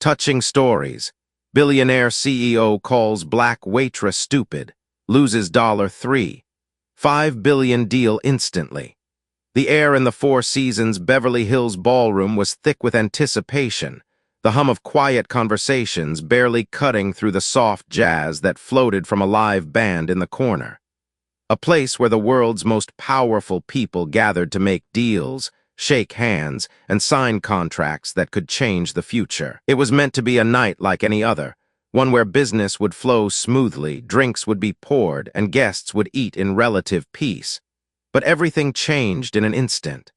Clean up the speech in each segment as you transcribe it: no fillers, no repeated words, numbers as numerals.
Touching stories. Billionaire CEO calls black waitress stupid, loses $3. 5 billion deal instantly. The air in the Four Seasons Beverly Hills ballroom was thick with anticipation, the hum of quiet conversations barely cutting through the soft jazz that floated from a live band in the corner. A place where the world's most powerful people gathered to make deals, shake hands, and sign contracts that could change the future. It was meant to be a night like any other, one where business would flow smoothly, drinks would be poured, and guests would eat in relative peace. But everything changed in an instant.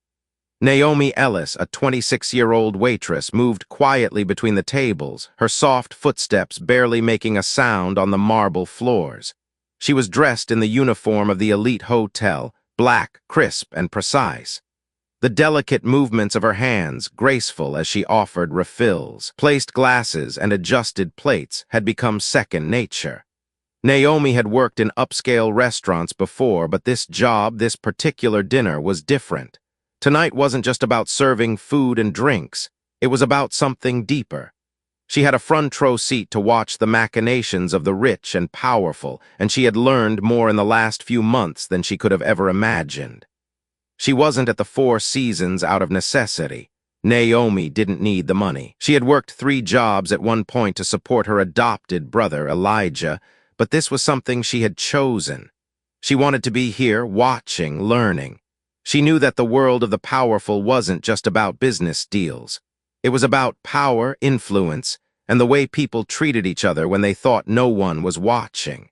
Naomi Ellis, a 26-year-old waitress, moved quietly between the tables, her soft footsteps barely making a sound on the marble floors. She was dressed in the uniform of the elite hotel, black, crisp, and precise. The delicate movements of her hands, graceful as she offered refills, placed glasses, and adjusted plates, had become second nature. Naomi had worked in upscale restaurants before, but this particular dinner, was different. Tonight wasn't just about serving food and drinks. It was about something deeper. She had a front row seat to watch the machinations of the rich and powerful, and she had learned more in the last few months than she could have ever imagined. She wasn't at the Four Seasons out of necessity. Naomi didn't need the money. She had worked 3 jobs at one point to support her adopted brother, Elijah, but this was something she had chosen. She wanted to be here, watching, learning. She knew that the world of the powerful wasn't just about business deals. It was about power, influence, and the way people treated each other when they thought no one was watching.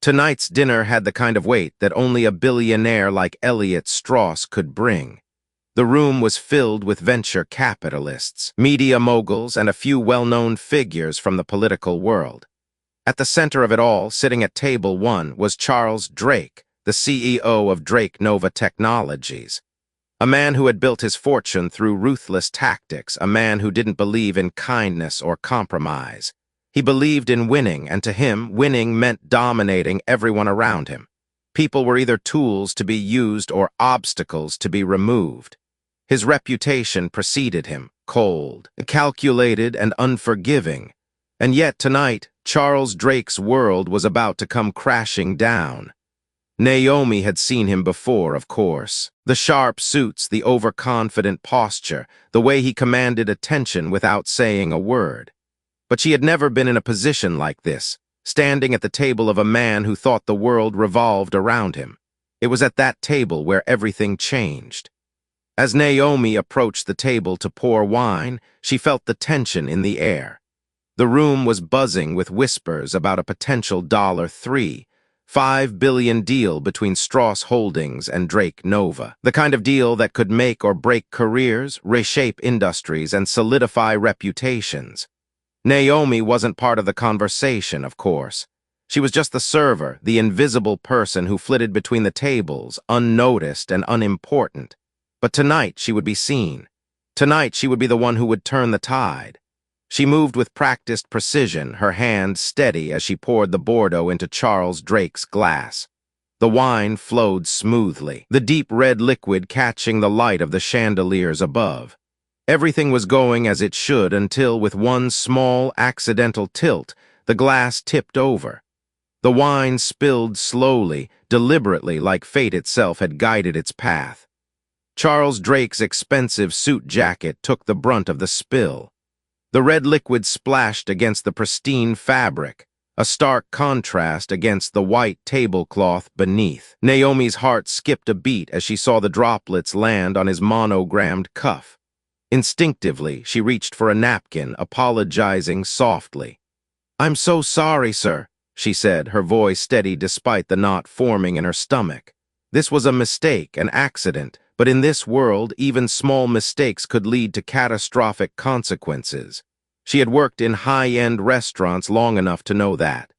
Tonight's dinner had the kind of weight that only a billionaire like Elliot Strauss could bring. The room was filled with venture capitalists, media moguls, and a few well-known figures from the political world. At the center of it all, sitting at table 1, was Charles Drake, the CEO of Drake Nova Technologies. A man who had built his fortune through ruthless tactics, a man who didn't believe in kindness or compromise. He believed in winning, and to him, winning meant dominating everyone around him. People were either tools to be used or obstacles to be removed. His reputation preceded him, cold, calculated, and unforgiving. And yet tonight, Charles Drake's world was about to come crashing down. Naomi had seen him before, of course. The sharp suits, the overconfident posture, the way he commanded attention without saying a word. But she had never been in a position like this, standing at the table of a man who thought the world revolved around him. It was at that table where everything changed. As Naomi approached the table to pour wine, she felt the tension in the air. The room was buzzing with whispers about a potential $5 billion deal between Strauss Holdings and Drake Nova. The kind of deal that could make or break careers, reshape industries, and solidify reputations. Naomi wasn't part of the conversation, of course. She was just the server, the invisible person who flitted between the tables, unnoticed and unimportant. But tonight she would be seen. Tonight she would be the one who would turn the tide. She moved with practiced precision, her hand steady as she poured the Bordeaux into Charles Drake's glass. The wine flowed smoothly, the deep red liquid catching the light of the chandeliers above. Everything was going as it should until, with one small, accidental tilt, the glass tipped over. The wine spilled slowly, deliberately, like fate itself had guided its path. Charles Drake's expensive suit jacket took the brunt of the spill. The red liquid splashed against the pristine fabric, a stark contrast against the white tablecloth beneath. Naomi's heart skipped a beat as she saw the droplets land on his monogrammed cuff. Instinctively, she reached for a napkin, apologizing softly. "I'm so sorry, sir," she said, her voice steady despite the knot forming in her stomach. This was a mistake, an accident, but in this world, even small mistakes could lead to catastrophic consequences. She had worked in high-end restaurants long enough to know that.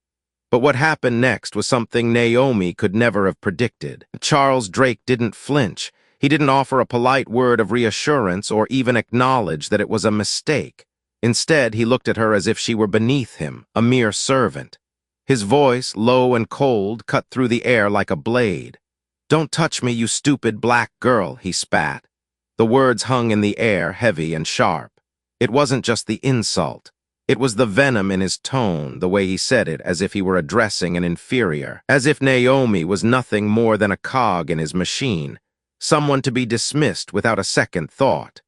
But what happened next was something Naomi could never have predicted. Charles Drake didn't flinch. He didn't offer a polite word of reassurance or even acknowledge that it was a mistake. Instead, he looked at her as if she were beneath him, a mere servant. His voice, low and cold, cut through the air like a blade. "Don't touch me, you stupid black girl," he spat. The words hung in the air, heavy and sharp. It wasn't just the insult. It was the venom in his tone, the way he said it, as if he were addressing an inferior, as if Naomi was nothing more than a cog in his machine, someone to be dismissed without a second thought.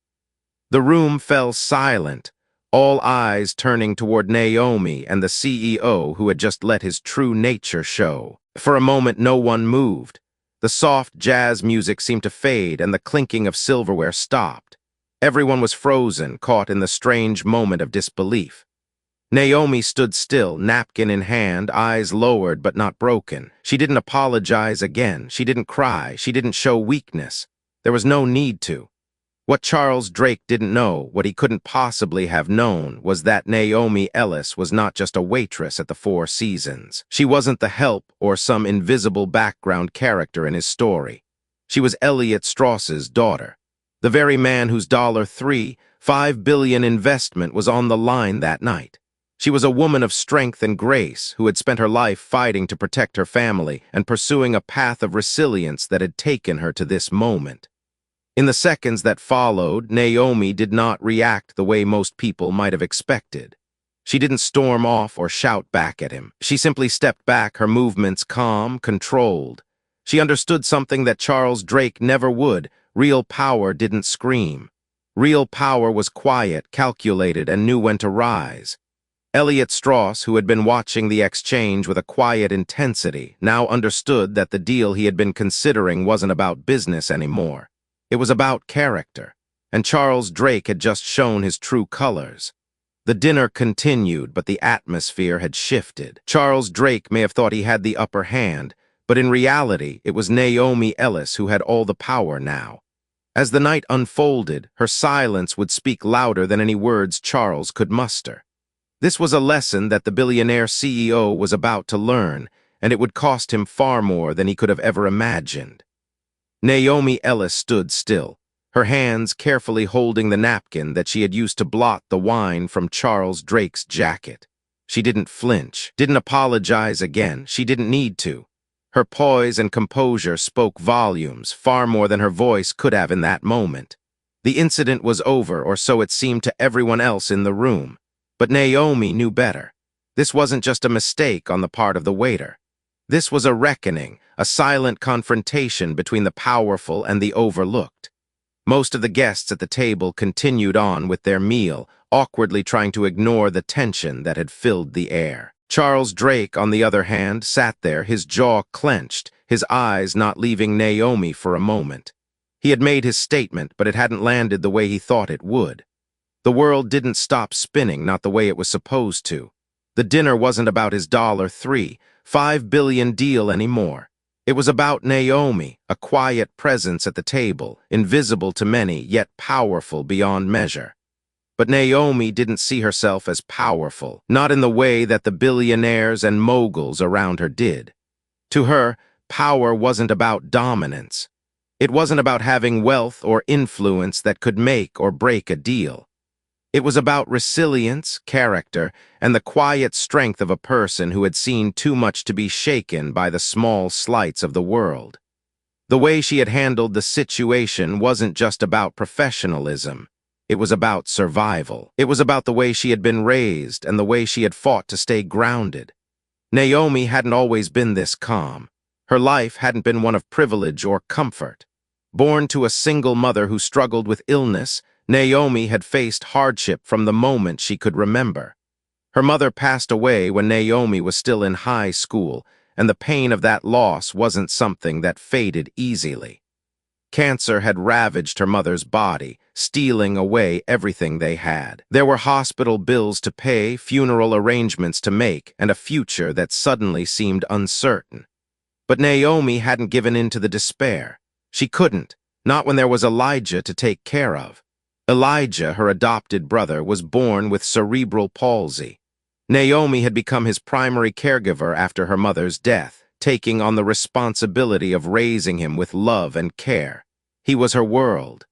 The room fell silent, all eyes turning toward Naomi and the CEO who had just let his true nature show. For a moment, no one moved. The soft jazz music seemed to fade and the clinking of silverware stopped. Everyone was frozen, caught in the strange moment of disbelief. Naomi stood still, napkin in hand, eyes lowered but not broken. She didn't apologize again. She didn't cry. She didn't show weakness. There was no need to. What Charles Drake didn't know, what he couldn't possibly have known, was that Naomi Ellis was not just a waitress at the Four Seasons. She wasn't the help or some invisible background character in his story. She was Elliot Strauss's daughter, the very man whose $5 billion investment was on the line that night. She was a woman of strength and grace who had spent her life fighting to protect her family and pursuing a path of resilience that had taken her to this moment. In the seconds that followed, Naomi did not react the way most people might have expected. She didn't storm off or shout back at him. She simply stepped back, her movements calm, controlled. She understood something that Charles Drake never would. Real power didn't scream. Real power was quiet, calculated, and knew when to rise. Elliot Strauss, who had been watching the exchange with a quiet intensity, now understood that the deal he had been considering wasn't about business anymore. It was about character, and Charles Drake had just shown his true colors. The dinner continued, but the atmosphere had shifted. Charles Drake may have thought he had the upper hand, but in reality, it was Naomi Ellis who had all the power now. As the night unfolded, her silence would speak louder than any words Charles could muster. This was a lesson that the billionaire CEO was about to learn, and it would cost him far more than he could have ever imagined. Naomi Ellis stood still, her hands carefully holding the napkin that she had used to blot the wine from Charles Drake's jacket. She didn't flinch, didn't apologize again. She didn't need to. Her poise and composure spoke volumes, far more than her voice could have in that moment. The incident was over, or so it seemed to everyone else in the room. But Naomi knew better. This wasn't just a mistake on the part of the waiter. This was a reckoning, a silent confrontation between the powerful and the overlooked. Most of the guests at the table continued on with their meal, awkwardly trying to ignore the tension that had filled the air. Charles Drake, on the other hand, sat there, his jaw clenched, his eyes not leaving Naomi for a moment. He had made his statement, but it hadn't landed the way he thought it would. The world didn't stop spinning, not the way it was supposed to. The dinner wasn't about his $5 billion deal anymore. It was about Naomi, a quiet presence at the table, invisible to many, yet powerful beyond measure. But Naomi didn't see herself as powerful, not in the way that the billionaires and moguls around her did. To her, power wasn't about dominance. It wasn't about having wealth or influence that could make or break a deal. It was about resilience, character, and the quiet strength of a person who had seen too much to be shaken by the small slights of the world. The way she had handled the situation wasn't just about professionalism. It was about survival. It was about the way she had been raised and the way she had fought to stay grounded. Naomi hadn't always been this calm. Her life hadn't been one of privilege or comfort. Born to a single mother who struggled with illness, Naomi had faced hardship from the moment she could remember. Her mother passed away when Naomi was still in high school, and the pain of that loss wasn't something that faded easily. Cancer had ravaged her mother's body, stealing away everything they had. There were hospital bills to pay, funeral arrangements to make, and a future that suddenly seemed uncertain. But Naomi hadn't given in to the despair. She couldn't, not when there was Elijah to take care of. Elijah, her adopted brother, was born with cerebral palsy. Naomi had become his primary caregiver after her mother's death, taking on the responsibility of raising him with love and care. He was her world.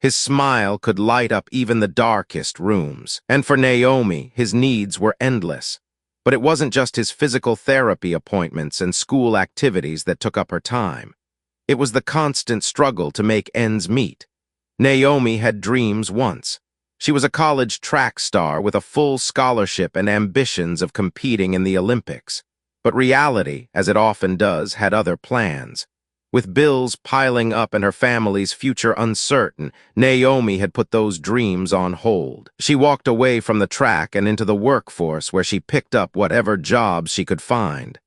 His smile could light up even the darkest rooms. And for Naomi, his needs were endless. But it wasn't just his physical therapy appointments and school activities that took up her time. It was the constant struggle to make ends meet. Naomi had dreams once. She was a college track star with a full scholarship and ambitions of competing in the Olympics. But reality, as it often does, had other plans. With bills piling up and her family's future uncertain, Naomi had put those dreams on hold. She walked away from the track and into the workforce where she picked up whatever jobs she could find.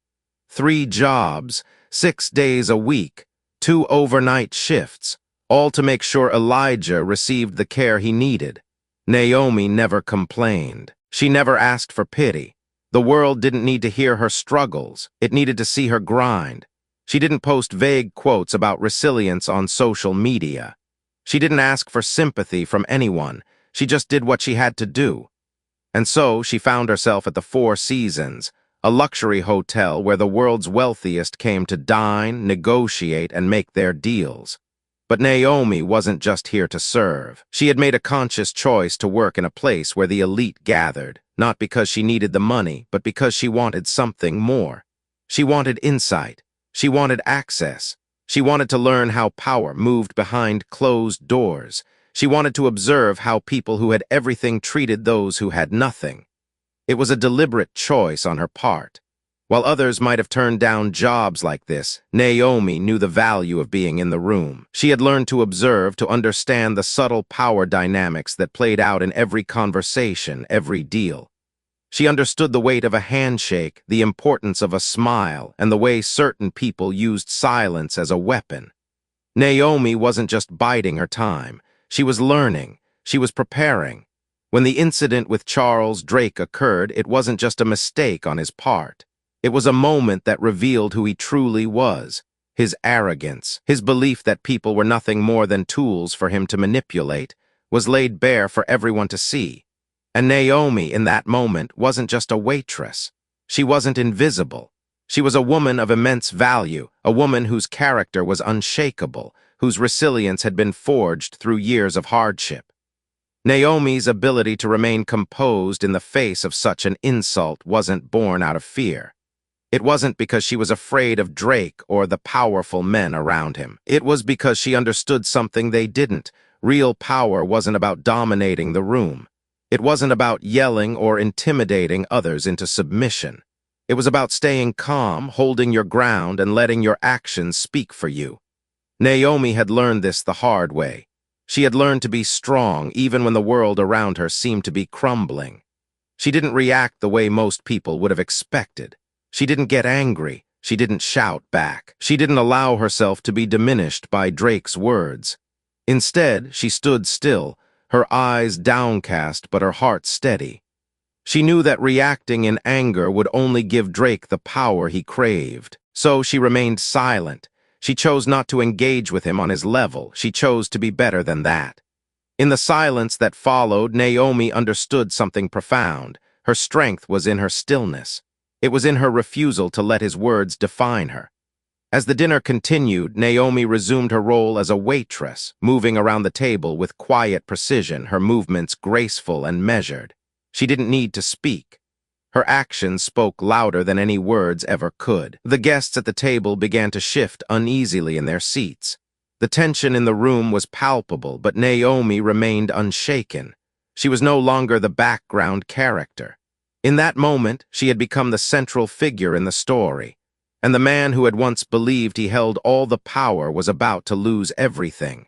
3 jobs, 6 days a week, 2 overnight shifts, all to make sure Elijah received the care he needed. Naomi never complained. She never asked for pity. The world didn't need to hear her struggles. It needed to see her grind. She didn't post vague quotes about resilience on social media. She didn't ask for sympathy from anyone. She just did what she had to do. And so she found herself at the Four Seasons, a luxury hotel where the world's wealthiest came to dine, negotiate, and make their deals. But Naomi wasn't just here to serve. She had made a conscious choice to work in a place where the elite gathered, not because she needed the money, but because she wanted something more. She wanted insight. She wanted access. She wanted to learn how power moved behind closed doors. She wanted to observe how people who had everything treated those who had nothing. It was a deliberate choice on her part. While others might have turned down jobs like this, Naomi knew the value of being in the room. She had learned to observe, to understand the subtle power dynamics that played out in every conversation, every deal. She understood the weight of a handshake, the importance of a smile, and the way certain people used silence as a weapon. Naomi wasn't just biding her time. She was learning. She was preparing. When the incident with Charles Drake occurred, it wasn't just a mistake on his part. It was a moment that revealed who he truly was. His arrogance, his belief that people were nothing more than tools for him to manipulate, was laid bare for everyone to see. And Naomi, in that moment, wasn't just a waitress. She wasn't invisible. She was a woman of immense value, a woman whose character was unshakable, whose resilience had been forged through years of hardship. Naomi's ability to remain composed in the face of such an insult wasn't born out of fear. It wasn't because she was afraid of Drake or the powerful men around him. It was because she understood something they didn't. Real power wasn't about dominating the room. It wasn't about yelling or intimidating others into submission. It was about staying calm, holding your ground, and letting your actions speak for you. Naomi had learned this the hard way. She had learned to be strong even when the world around her seemed to be crumbling. She didn't react the way most people would have expected. She didn't get angry. She didn't shout back. She didn't allow herself to be diminished by Drake's words. Instead, she stood still, her eyes downcast but her heart steady. She knew that reacting in anger would only give Drake the power he craved. So she remained silent. She chose not to engage with him on his level. She chose to be better than that. In the silence that followed, Naomi understood something profound. Her strength was in her stillness. It was in her refusal to let his words define her. As the dinner continued, Naomi resumed her role as a waitress, moving around the table with quiet precision, her movements graceful and measured. She didn't need to speak. Her actions spoke louder than any words ever could. The guests at the table began to shift uneasily in their seats. The tension in the room was palpable, but Naomi remained unshaken. She was no longer the background character. In that moment, she had become the central figure in the story. And the man who had once believed he held all the power was about to lose everything.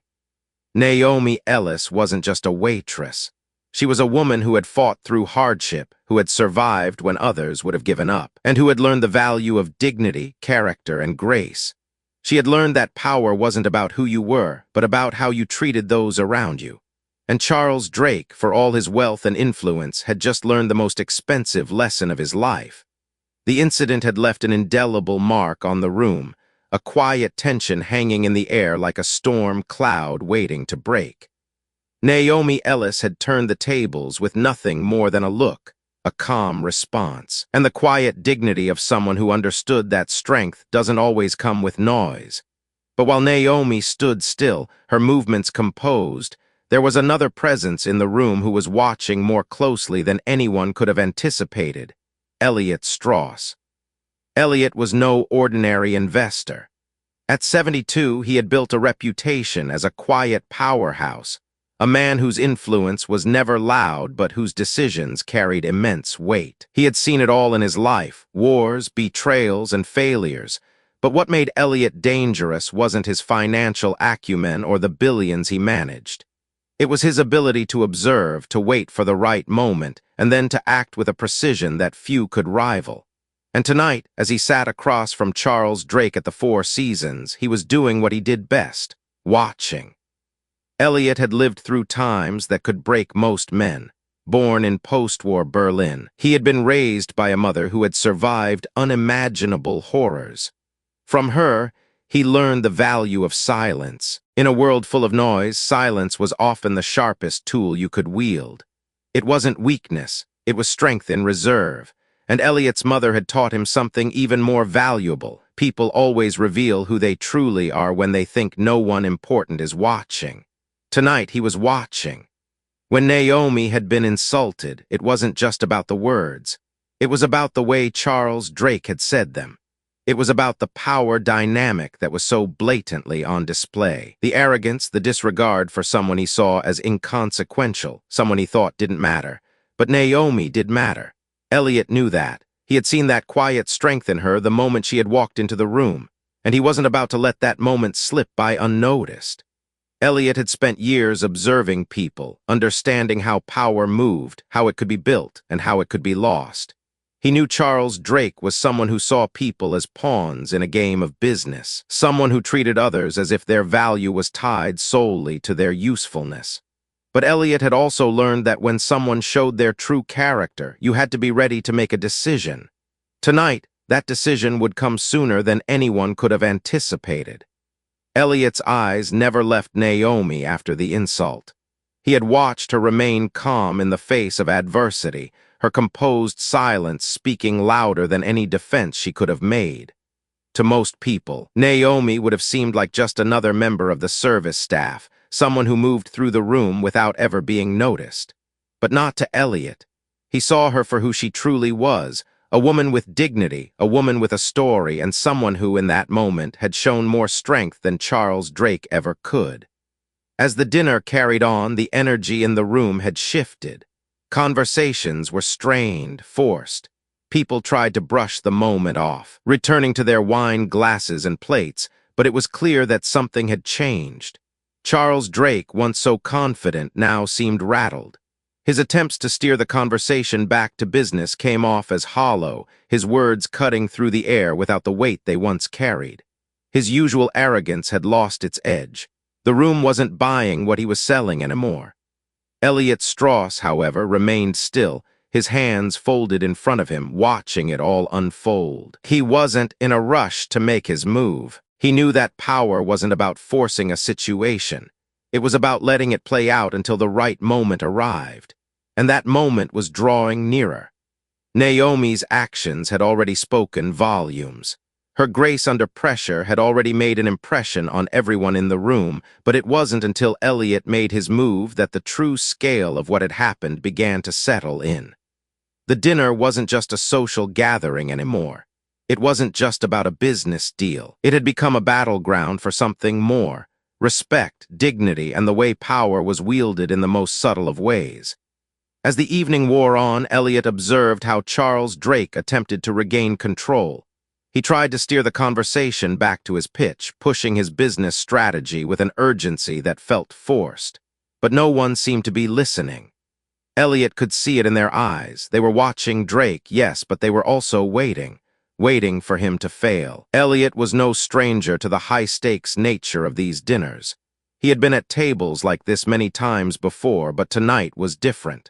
Naomi Ellis wasn't just a waitress. She was a woman who had fought through hardship, who had survived when others would have given up, and who had learned the value of dignity, character, and grace. She had learned that power wasn't about who you were, but about how you treated those around you. And Charles Drake, for all his wealth and influence, had just learned the most expensive lesson of his life. The incident had left an indelible mark on the room, a quiet tension hanging in the air like a storm cloud waiting to break. Naomi Ellis had turned the tables with nothing more than a look, a calm response, and the quiet dignity of someone who understood that strength doesn't always come with noise. But while Naomi stood still, her movements composed, there was another presence in the room who was watching more closely than anyone could have anticipated. Elliot Strauss. Elliot was no ordinary investor. At 72, he had built a reputation as a quiet powerhouse, A man whose influence was never loud but whose decisions carried immense weight. He had seen it all in his life, wars, betrayals, and failures. But what made Elliot dangerous wasn't his financial acumen or the billions he managed. It was his ability to observe, to wait for the right moment, and then to act with a precision that few could rival. And tonight, as he sat across from Charles Drake at the Four Seasons, he was doing what he did best, watching. Elliot had lived through times that could break most men. Born in post-war Berlin, he had been raised by a mother who had survived unimaginable horrors. From her, he learned the value of silence. In a world full of noise, silence was often the sharpest tool you could wield. It wasn't weakness, it was strength in reserve. And Elliot's mother had taught him something even more valuable. People always reveal who they truly are when they think no one important is watching. Tonight he was watching. When Naomi had been insulted, it wasn't just about the words. It was about the way Charles Drake had said them. It was about the power dynamic that was so blatantly on display. The arrogance, the disregard for someone he saw as inconsequential, someone he thought didn't matter. But Naomi did matter. Elliot knew that. He had seen that quiet strength in her the moment she had walked into the room, and he wasn't about to let that moment slip by unnoticed. Elliot had spent years observing people, understanding how power moved, how it could be built, and how it could be lost. He knew Charles Drake was someone who saw people as pawns in a game of business, someone who treated others as if their value was tied solely to their usefulness. But Elliot had also learned that when someone showed their true character, you had to be ready to make a decision. Tonight, that decision would come sooner than anyone could have anticipated. Elliot's eyes never left Naomi after the insult. He had watched her remain calm in the face of adversity, her composed silence speaking louder than any defense she could have made. To most people, Naomi would have seemed like just another member of the service staff, someone who moved through the room without ever being noticed. But not to Elliot. He saw her for who she truly was, a woman with dignity, a woman with a story, and someone who, in that moment, had shown more strength than Charles Drake ever could. As the dinner carried on, the energy in the room had shifted. Conversations were strained, forced. People tried to brush the moment off, returning to their wine glasses and plates, but it was clear that something had changed. Charles Drake, once so confident, now seemed rattled. His attempts to steer the conversation back to business came off as hollow, his words cutting through the air without the weight they once carried. His usual arrogance had lost its edge. The room wasn't buying what he was selling anymore. Elliot Strauss, however, remained still, his hands folded in front of him, watching it all unfold. He wasn't in a rush to make his move. He knew that power wasn't about forcing a situation. It was about letting it play out until the right moment arrived. And that moment was drawing nearer. Naomi's actions had already spoken volumes. Her grace under pressure had already made an impression on everyone in the room, but it wasn't until Elliot made his move that the true scale of what had happened began to settle in. The dinner wasn't just a social gathering anymore. It wasn't just about a business deal. It had become a battleground for something more: respect, dignity, and the way power was wielded in the most subtle of ways. As the evening wore on, Elliot observed how Charles Drake attempted to regain control. He tried to steer the conversation back to his pitch, pushing his business strategy with an urgency that felt forced. But no one seemed to be listening. Elliot could see it in their eyes. They were watching Drake, yes, but they were also waiting for him to fail. Elliot was no stranger to the high-stakes nature of these dinners. He had been at tables like this many times before, but tonight was different.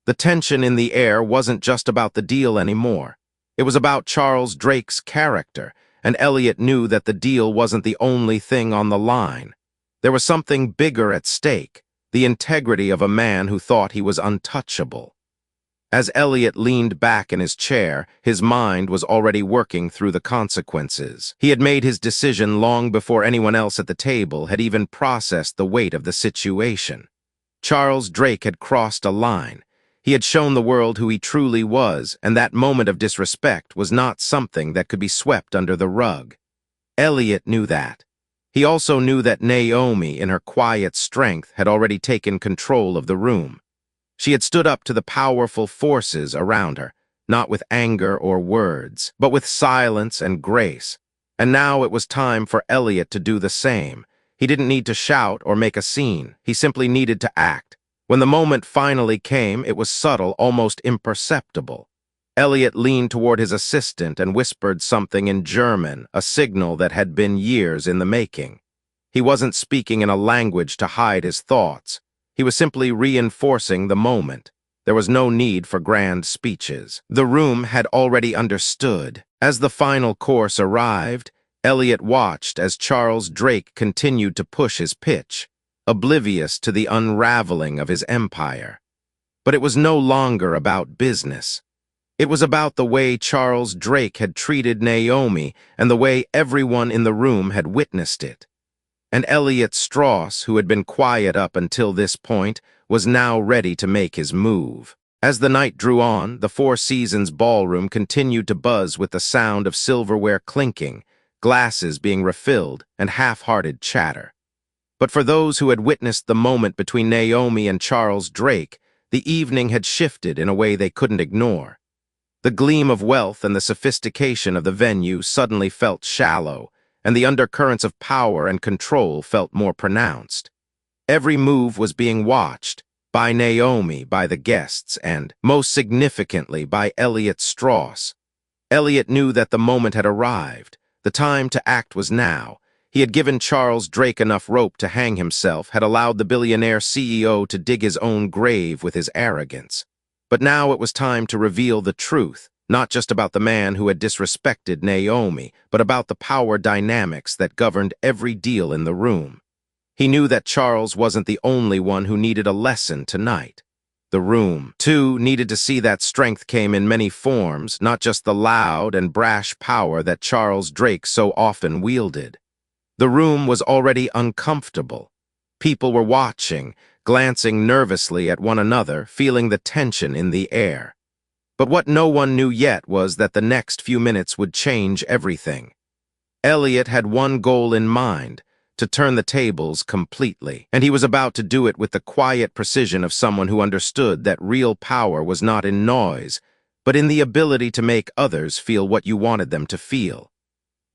The tension in the air wasn't just about the deal anymore. It was about Charles Drake's character, and Elliot knew that the deal wasn't the only thing on the line. There was something bigger at stake, the integrity of a man who thought he was untouchable. As Elliot leaned back in his chair, his mind was already working through the consequences. He had made his decision long before anyone else at the table had even processed the weight of the situation. Charles Drake had crossed a line. He had shown the world who he truly was, and that moment of disrespect was not something that could be swept under the rug. Elliot knew that. He also knew that Naomi, in her quiet strength, had already taken control of the room. She had stood up to the powerful forces around her, not with anger or words, but with silence and grace. And now it was time for Elliot to do the same. He didn't need to shout or make a scene. He simply needed to act. When the moment finally came, it was subtle, almost imperceptible. Elliot leaned toward his assistant and whispered something in German, a signal that had been years in the making. He wasn't speaking in a language to hide his thoughts. He was simply reinforcing the moment. There was no need for grand speeches. The room had already understood. As the final course arrived, Elliot watched as Charles Drake continued to push his pitch, oblivious to the unraveling of his empire. But it was no longer about business. It was about the way Charles Drake had treated Naomi and the way everyone in the room had witnessed it. And Elliot Strauss, who had been quiet up until this point, was now ready to make his move. As the night drew on, the Four Seasons ballroom continued to buzz with the sound of silverware clinking, glasses being refilled, and half-hearted chatter. But for those who had witnessed the moment between Naomi and Charles Drake, the evening had shifted in a way they couldn't ignore. The gleam of wealth and the sophistication of the venue suddenly felt shallow, and the undercurrents of power and control felt more pronounced. Every move was being watched, by Naomi, by the guests, and, most significantly, by Elliot Strauss. Elliot knew that the moment had arrived. The time to act was now. He had given Charles Drake enough rope to hang himself, had allowed the billionaire CEO to dig his own grave with his arrogance. But now it was time to reveal the truth, not just about the man who had disrespected Naomi, but about the power dynamics that governed every deal in the room. He knew that Charles wasn't the only one who needed a lesson tonight. The room, too, needed to see that strength came in many forms, not just the loud and brash power that Charles Drake so often wielded. The room was already uncomfortable. People were watching, glancing nervously at one another, feeling the tension in the air. But what no one knew yet was that the next few minutes would change everything. Elliot had one goal in mind, to turn the tables completely, and he was about to do it with the quiet precision of someone who understood that real power was not in noise, but in the ability to make others feel what you wanted them to feel.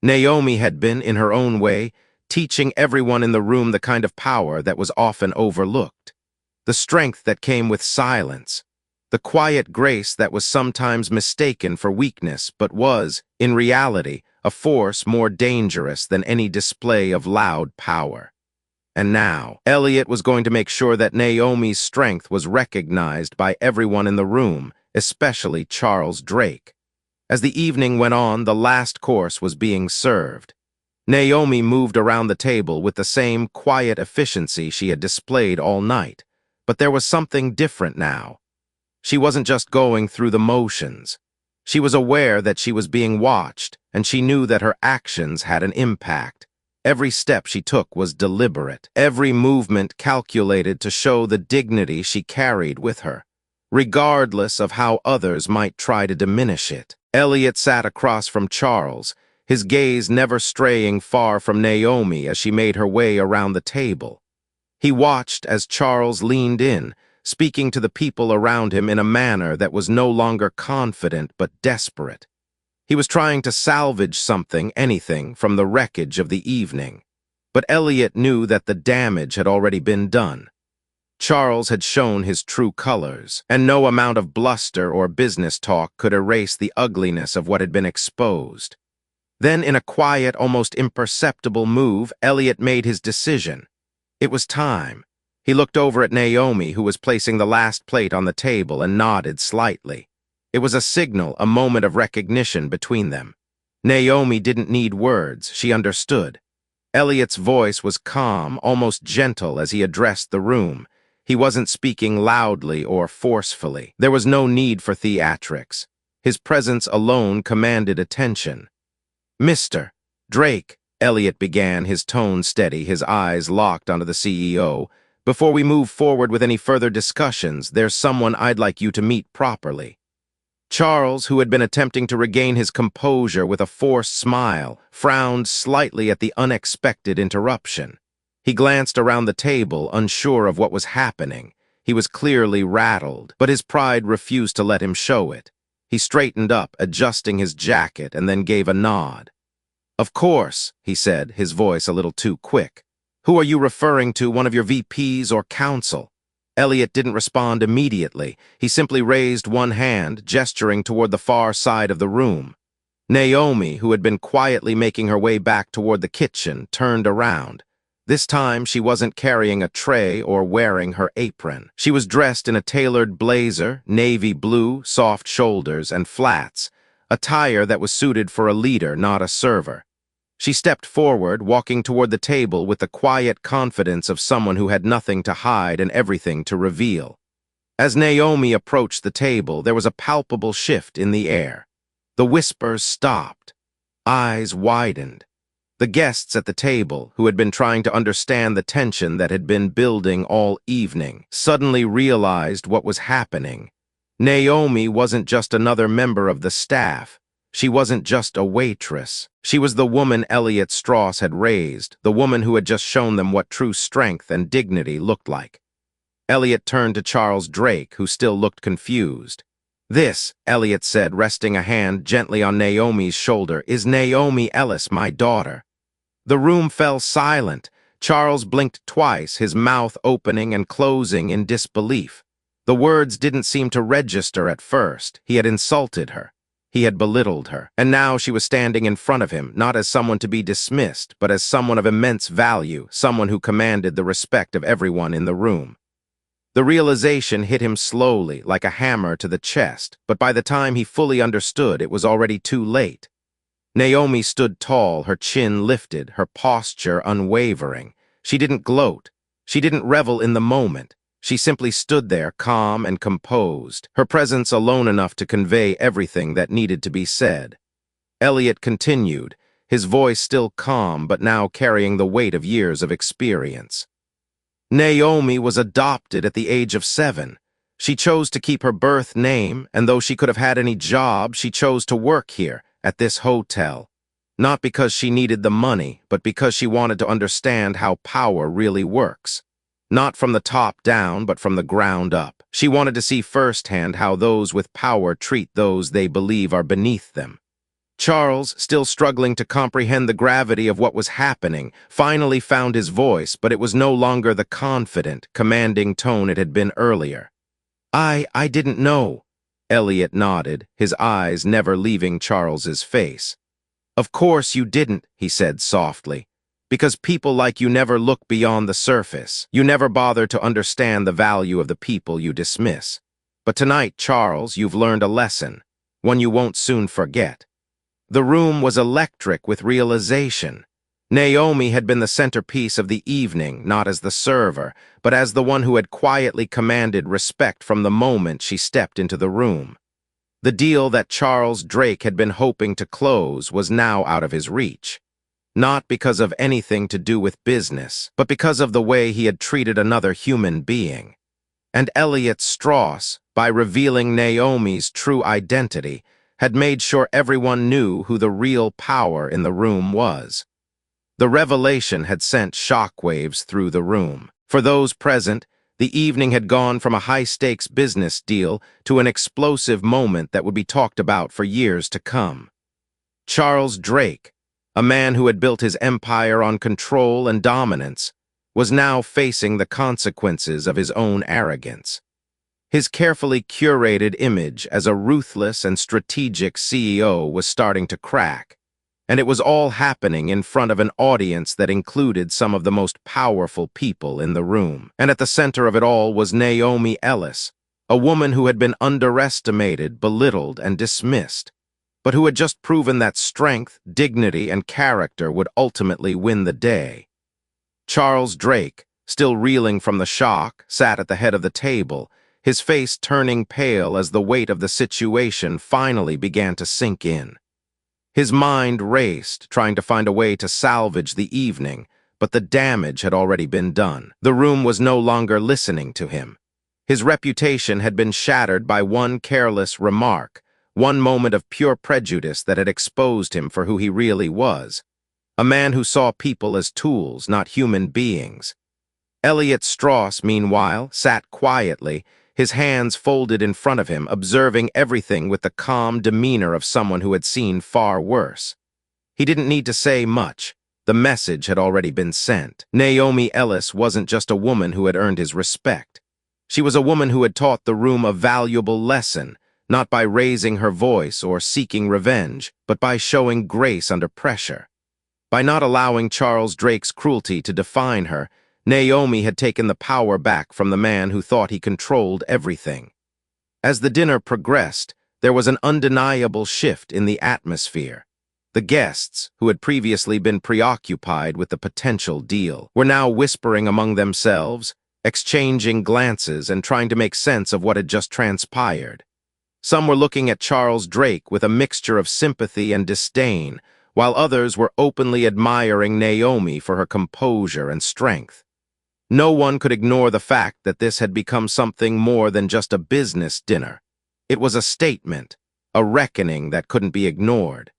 Naomi had been, in her own way, teaching everyone in the room the kind of power that was often overlooked, the strength that came with silence, the quiet grace that was sometimes mistaken for weakness but was, in reality, a force more dangerous than any display of loud power. And now, Elliot was going to make sure that Naomi's strength was recognized by everyone in the room, especially Charles Drake. As the evening went on, the last course was being served. Naomi moved around the table with the same quiet efficiency she had displayed all night, but there was something different now. She wasn't just going through the motions. She was aware that she was being watched, and she knew that her actions had an impact. Every step she took was deliberate, every movement calculated to show the dignity she carried with her, regardless of how others might try to diminish it. Elliot sat across from Charles, his gaze never straying far from Naomi as she made her way around the table. He watched as Charles leaned in, speaking to the people around him in a manner that was no longer confident but desperate. He was trying to salvage something, anything, from the wreckage of the evening. But Elliot knew that the damage had already been done. Charles had shown his true colors, and no amount of bluster or business talk could erase the ugliness of what had been exposed. Then, in a quiet, almost imperceptible move, Elliot made his decision. It was time. He looked over at Naomi, who was placing the last plate on the table, and nodded slightly. It was a signal, a moment of recognition between them. Naomi didn't need words, she understood. Elliot's voice was calm, almost gentle as he addressed the room. He wasn't speaking loudly or forcefully. There was no need for theatrics. His presence alone commanded attention. "Mr. Drake," Elliot began, his tone steady, his eyes locked onto the CEO. "Before we move forward with any further discussions, there's someone I'd like you to meet properly." Charles, who had been attempting to regain his composure with a forced smile, frowned slightly at the unexpected interruption. He glanced around the table, unsure of what was happening. He was clearly rattled, but his pride refused to let him show it. He straightened up, adjusting his jacket, and then gave a nod. "Of course," he said, his voice a little too quick. "Who are you referring to, one of your VPs or counsel?" Elliot didn't respond immediately. He simply raised one hand, gesturing toward the far side of the room. Naomi, who had been quietly making her way back toward the kitchen, turned around. This time, she wasn't carrying a tray or wearing her apron. She was dressed in a tailored blazer, navy blue, soft shoulders, and flats, attire that was suited for a leader, not a server. She stepped forward, walking toward the table with the quiet confidence of someone who had nothing to hide and everything to reveal. As Naomi approached the table, there was a palpable shift in the air. The whispers stopped. Eyes widened. The guests at the table, who had been trying to understand the tension that had been building all evening, suddenly realized what was happening. Naomi wasn't just another member of the staff. She wasn't just a waitress. She was the woman Elliot Strauss had raised, the woman who had just shown them what true strength and dignity looked like. Elliot turned to Charles Drake, who still looked confused. "This," Elliot said, resting a hand gently on Naomi's shoulder, "is Naomi Ellis, my daughter." The room fell silent. Charles blinked twice, his mouth opening and closing in disbelief. The words didn't seem to register at first. He had insulted her. He had belittled her, and now she was standing in front of him, not as someone to be dismissed, but as someone of immense value, someone who commanded the respect of everyone in the room. The realization hit him slowly, like a hammer to the chest, but by the time he fully understood, it was already too late. Naomi stood tall, her chin lifted, her posture unwavering. She didn't gloat. She didn't revel in the moment. She simply stood there, calm and composed, her presence alone enough to convey everything that needed to be said. Elliot continued, his voice still calm but now carrying the weight of years of experience. Naomi was adopted at the age of 7. She chose to keep her birth name, and though she could have had any job, she chose to work here, at this hotel. Not because she needed the money, but because she wanted to understand how power really works. Not from the top down, but from the ground up. She wanted to see firsthand how those with power treat those they believe are beneath them. Charles, still struggling to comprehend the gravity of what was happening, finally found his voice, but it was no longer the confident, commanding tone it had been earlier. I didn't know." Elliot nodded, his eyes never leaving Charles's face. "Of course you didn't," he said softly. "Because people like you never look beyond the surface. You never bother to understand the value of the people you dismiss. But tonight, Charles, you've learned a lesson, one you won't soon forget." The room was electric with realization. Naomi had been the centerpiece of the evening, not as the server, but as the one who had quietly commanded respect from the moment she stepped into the room. The deal that Charles Drake had been hoping to close was now out of his reach. Not because of anything to do with business, but because of the way he had treated another human being. And Elliot Strauss, by revealing Naomi's true identity, had made sure everyone knew who the real power in the room was. The revelation had sent shockwaves through the room. For those present, the evening had gone from a high-stakes business deal to an explosive moment that would be talked about for years to come. Charles Drake, a man who had built his empire on control and dominance, was now facing the consequences of his own arrogance. His carefully curated image as a ruthless and strategic CEO was starting to crack. And it was all happening in front of an audience that included some of the most powerful people in the room. And at the center of it all was Naomi Ellis, a woman who had been underestimated, belittled, and dismissed, but who had just proven that strength, dignity, and character would ultimately win the day. Charles Drake, still reeling from the shock, sat at the head of the table, his face turning pale as the weight of the situation finally began to sink in. His mind raced, trying to find a way to salvage the evening, but the damage had already been done. The room was no longer listening to him. His reputation had been shattered by one careless remark, one moment of pure prejudice that had exposed him for who he really was. A man who saw people as tools, not human beings. Elliot Strauss, meanwhile, sat quietly, his hands folded in front of him, observing everything with the calm demeanor of someone who had seen far worse. He didn't need to say much. The message had already been sent. Naomi Ellis wasn't just a woman who had earned his respect. She was a woman who had taught the room a valuable lesson, not by raising her voice or seeking revenge, but by showing grace under pressure. By not allowing Charles Drake's cruelty to define her, Naomi had taken the power back from the man who thought he controlled everything. As the dinner progressed, there was an undeniable shift in the atmosphere. The guests, who had previously been preoccupied with the potential deal, were now whispering among themselves, exchanging glances and trying to make sense of what had just transpired. Some were looking at Charles Drake with a mixture of sympathy and disdain, while others were openly admiring Naomi for her composure and strength. No one could ignore the fact that this had become something more than just a business dinner. It was a statement, a reckoning that couldn't be ignored.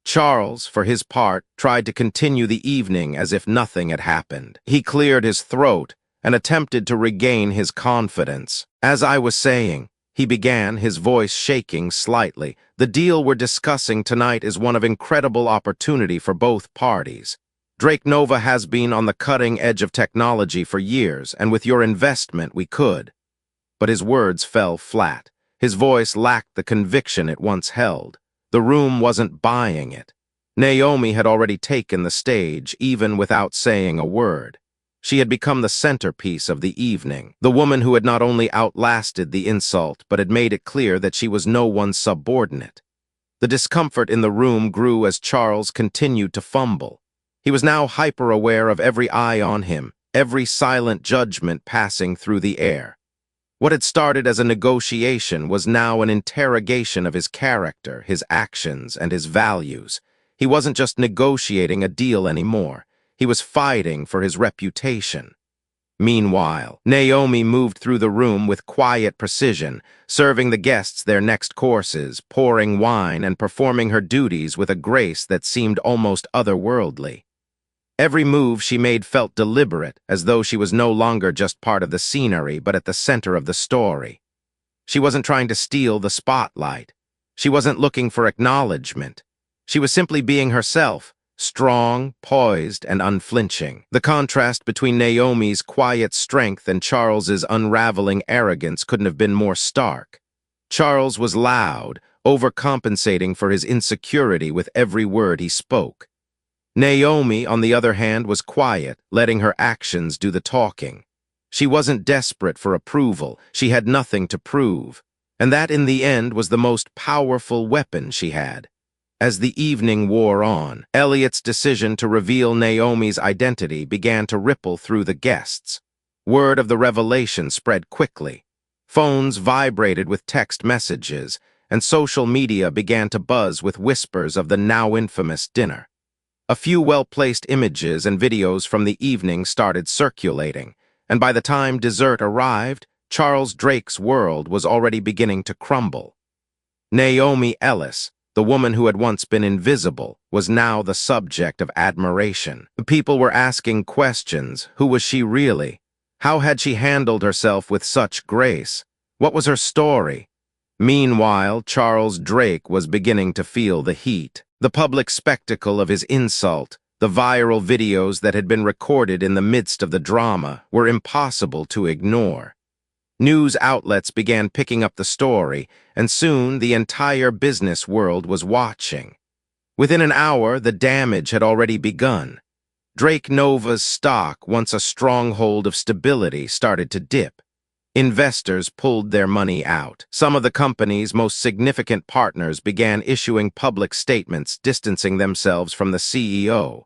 Charles, for his part, tried to continue the evening as if nothing had happened. He cleared his throat and attempted to regain his confidence. "As I was saying," he began, his voice shaking slightly, "the deal we're discussing tonight is one of incredible opportunity for both parties. Drake Nova has been on the cutting edge of technology for years, and with your investment we could." But his words fell flat. His voice lacked the conviction it once held. The room wasn't buying it. Naomi had already taken the stage, even without saying a word. She had become the centerpiece of the evening, the woman who had not only outlasted the insult, but had made it clear that she was no one's subordinate. The discomfort in the room grew as Charles continued to fumble. He was now hyper-aware of every eye on him, every silent judgment passing through the air. What had started as a negotiation was now an interrogation of his character, his actions, and his values. He wasn't just negotiating a deal anymore. He was fighting for his reputation. Meanwhile, Naomi moved through the room with quiet precision, serving the guests their next courses, pouring wine, and performing her duties with a grace that seemed almost otherworldly. Every move she made felt deliberate, as though she was no longer just part of the scenery, but at the center of the story. She wasn't trying to steal the spotlight. She wasn't looking for acknowledgement. She was simply being herself, strong, poised, and unflinching. The contrast between Naomi's quiet strength and Charles's unraveling arrogance couldn't have been more stark. Charles was loud, overcompensating for his insecurity with every word he spoke. Naomi, on the other hand, was quiet, letting her actions do the talking. She wasn't desperate for approval. She had nothing to prove. And that, in the end, was the most powerful weapon she had. As the evening wore on, Elliot's decision to reveal Naomi's identity began to ripple through the guests. Word of the revelation spread quickly. Phones vibrated with text messages, and social media began to buzz with whispers of the now infamous dinner. A few well-placed images and videos from the evening started circulating, and by the time dessert arrived, Charles Drake's world was already beginning to crumble. Naomi Ellis, the woman who had once been invisible, was now the subject of admiration. People were asking questions. Who was she really? How had she handled herself with such grace? What was her story? Meanwhile, Charles Drake was beginning to feel the heat. The public spectacle of his insult, the viral videos that had been recorded in the midst of the drama, were impossible to ignore. News outlets began picking up the story, and soon the entire business world was watching. Within an hour, the damage had already begun. Drake Nova's stock, once a stronghold of stability, started to dip. Investors pulled their money out. Some of the company's most significant partners began issuing public statements distancing themselves from the CEO.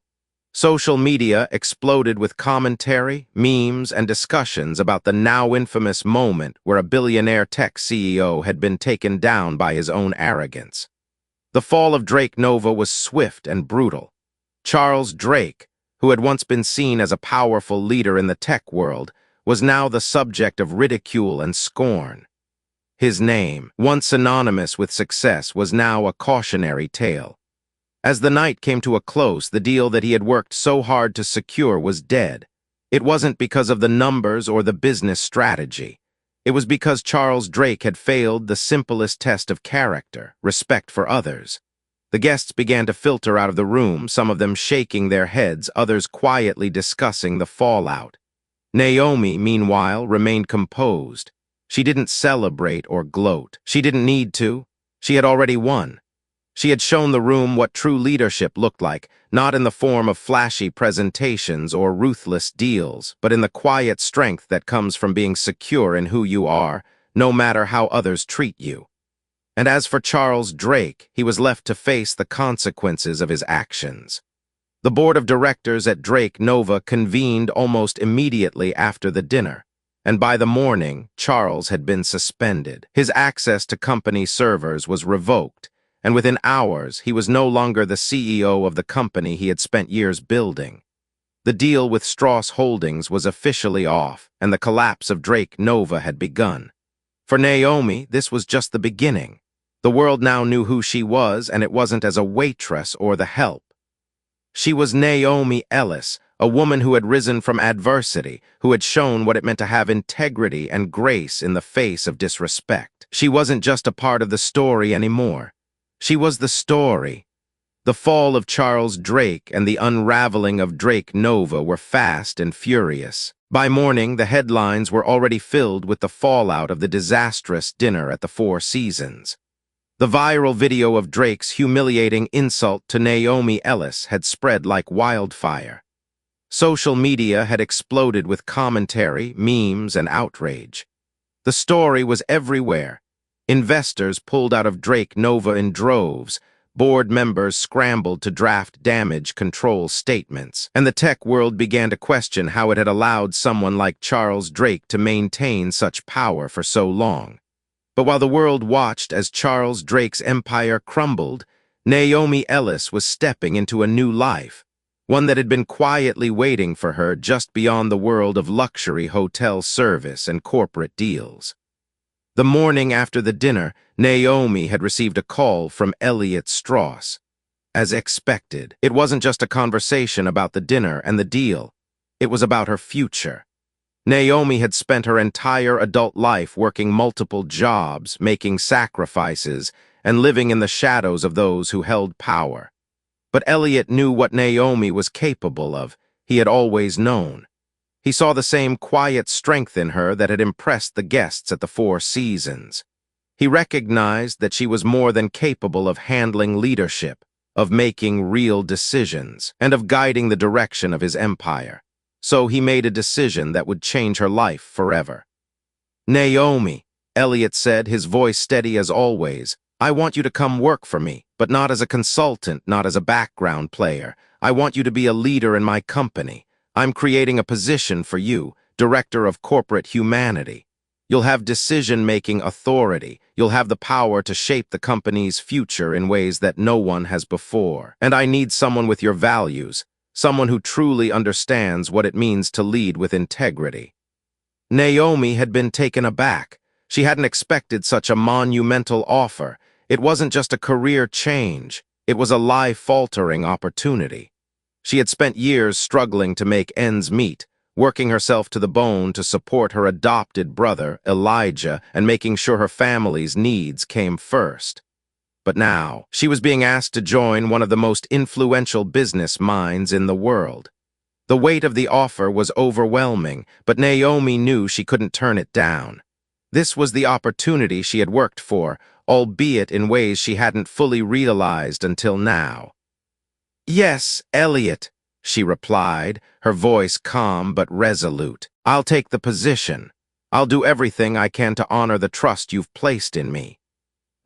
Social media exploded with commentary, memes, and discussions about the now infamous moment where a billionaire tech CEO had been taken down by his own arrogance. The fall of Drake Nova was swift and brutal. Charles Drake, who had once been seen as a powerful leader in the tech world, was now the subject of ridicule and scorn. His name, once synonymous with success, was now a cautionary tale. As the night came to a close, the deal that he had worked so hard to secure was dead. It wasn't because of the numbers or the business strategy. It was because Charles Drake had failed the simplest test of character, respect for others. The guests began to filter out of the room, some of them shaking their heads, others quietly discussing the fallout. Naomi, meanwhile, remained composed. She didn't celebrate or gloat. She didn't need to. She had already won. She had shown the room what true leadership looked like, not in the form of flashy presentations or ruthless deals, but in the quiet strength that comes from being secure in who you are, no matter how others treat you. And as for Charles Drake, he was left to face the consequences of his actions. The board of directors at Drake Nova convened almost immediately after the dinner, and by the morning, Charles had been suspended. His access to company servers was revoked, and within hours, he was no longer the CEO of the company he had spent years building. The deal with Strauss Holdings was officially off, and the collapse of Drake Nova had begun. For Naomi, this was just the beginning. The world now knew who she was, and it wasn't as a waitress or the help. She was Naomi Ellis, a woman who had risen from adversity, who had shown what it meant to have integrity and grace in the face of disrespect. She wasn't just a part of the story anymore. She was the story. The fall of Charles Drake and the unraveling of Drake Nova were fast and furious. By morning, the headlines were already filled with the fallout of the disastrous dinner at the Four Seasons. The viral video of Drake's humiliating insult to Naomi Ellis had spread like wildfire. Social media had exploded with commentary, memes, and outrage. The story was everywhere. Investors pulled out of Drake Nova in droves, board members scrambled to draft damage control statements, and the tech world began to question how it had allowed someone like Charles Drake to maintain such power for so long. But while the world watched as Charles Drake's empire crumbled, Naomi Ellis was stepping into a new life, one that had been quietly waiting for her just beyond the world of luxury hotel service and corporate deals. The morning after the dinner, Naomi had received a call from Elliot Strauss. As expected, it wasn't just a conversation about the dinner and the deal. It was about her future. Naomi had spent her entire adult life working multiple jobs, making sacrifices, and living in the shadows of those who held power. But Elliot knew what Naomi was capable of. He had always known. He saw the same quiet strength in her that had impressed the guests at the Four Seasons. He recognized that she was more than capable of handling leadership, of making real decisions, and of guiding the direction of his empire. So he made a decision that would change her life forever. "Naomi," Elliot said, his voice steady as always, "I want you to come work for me, but not as a consultant, not as a background player. I want you to be a leader in my company. I'm creating a position for you, Director of Corporate Humanity. You'll have decision-making authority. You'll have the power to shape the company's future in ways that no one has before. And I need someone with your values, someone who truly understands what it means to lead with integrity." Naomi had been taken aback. She hadn't expected such a monumental offer. It wasn't just a career change. It was a life-altering opportunity. She had spent years struggling to make ends meet, working herself to the bone to support her adopted brother, Elijah, and making sure her family's needs came first. But now, she was being asked to join one of the most influential business minds in the world. The weight of the offer was overwhelming, but Naomi knew she couldn't turn it down. This was the opportunity she had worked for, albeit in ways she hadn't fully realized until now. "Yes, Elliot," she replied, her voice calm but resolute. "I'll take the position. I'll do everything I can to honor the trust you've placed in me."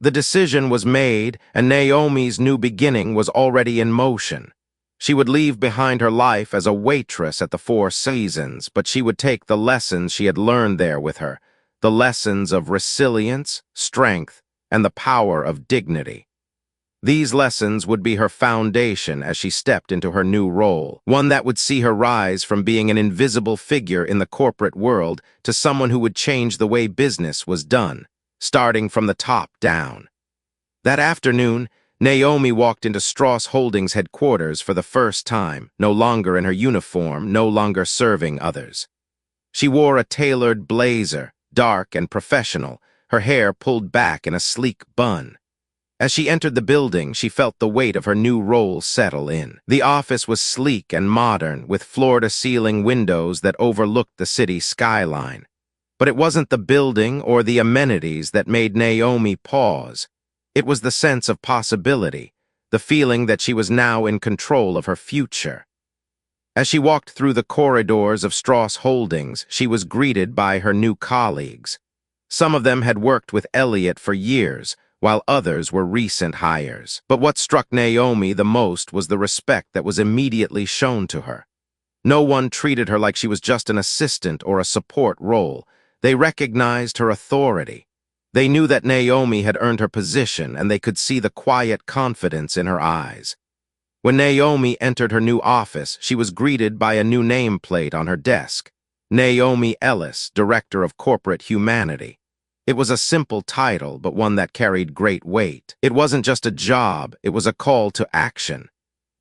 The decision was made, and Naomi's new beginning was already in motion. She would leave behind her life as a waitress at the Four Seasons, but she would take the lessons she had learned there with her, the lessons of resilience, strength, and the power of dignity. These lessons would be her foundation as she stepped into her new role, one that would see her rise from being an invisible figure in the corporate world to someone who would change the way business was done. starting from the top down. That afternoon, Naomi walked into Strauss Holdings headquarters for the first time, no longer in her uniform, no longer serving others. She wore a tailored blazer, dark and professional, her hair pulled back in a sleek bun. As she entered the building, she felt the weight of her new role settle in. The office was sleek and modern, with floor-to-ceiling windows that overlooked the city skyline. But it wasn't the building or the amenities that made Naomi pause. It was the sense of possibility, the feeling that she was now in control of her future. As she walked through the corridors of Strauss Holdings, she was greeted by her new colleagues. Some of them had worked with Elliot for years, while others were recent hires. But what struck Naomi the most was the respect that was immediately shown to her. No one treated her like she was just an assistant or a support role. They recognized her authority. They knew that Naomi had earned her position, and they could see the quiet confidence in her eyes. When Naomi entered her new office, she was greeted by a new nameplate on her desk: Naomi Ellis, Director of Corporate Humanity. It was a simple title, but one that carried great weight. It wasn't just a job, it was a call to action.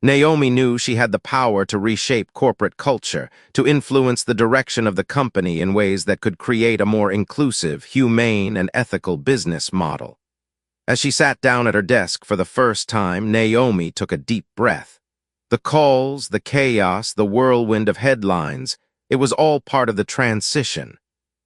Naomi knew she had the power to reshape corporate culture, to influence the direction of the company in ways that could create a more inclusive, humane, and ethical business model. As she sat down at her desk for the first time, Naomi took a deep breath. The calls, the chaos, the whirlwind of headlines, it was all part of the transition.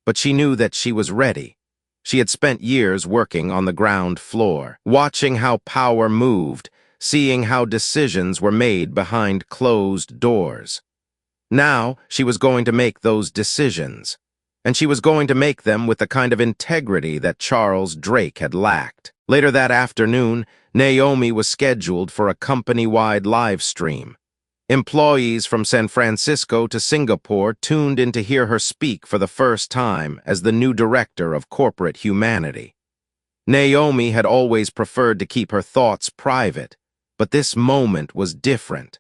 But she knew that she was ready. She had spent years working on the ground floor, watching how power moved, seeing how decisions were made behind closed doors. Now, she was going to make those decisions, and she was going to make them with the kind of integrity that Charles Drake had lacked. Later that afternoon, Naomi was scheduled for a company-wide live stream. Employees from San Francisco to Singapore tuned in to hear her speak for the first time as the new director of corporate humanity. Naomi had always preferred to keep her thoughts private, but this moment was different.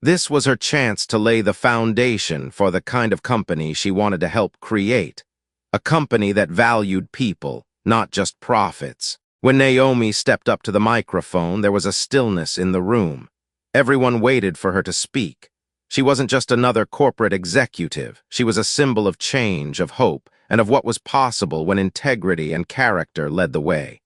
This was her chance to lay the foundation for the kind of company she wanted to help create, a company that valued people, not just profits. When Naomi stepped up to the microphone, there was a stillness in the room. Everyone waited for her to speak. She wasn't just another corporate executive. She was a symbol of change, of hope, and of what was possible when integrity and character led the way.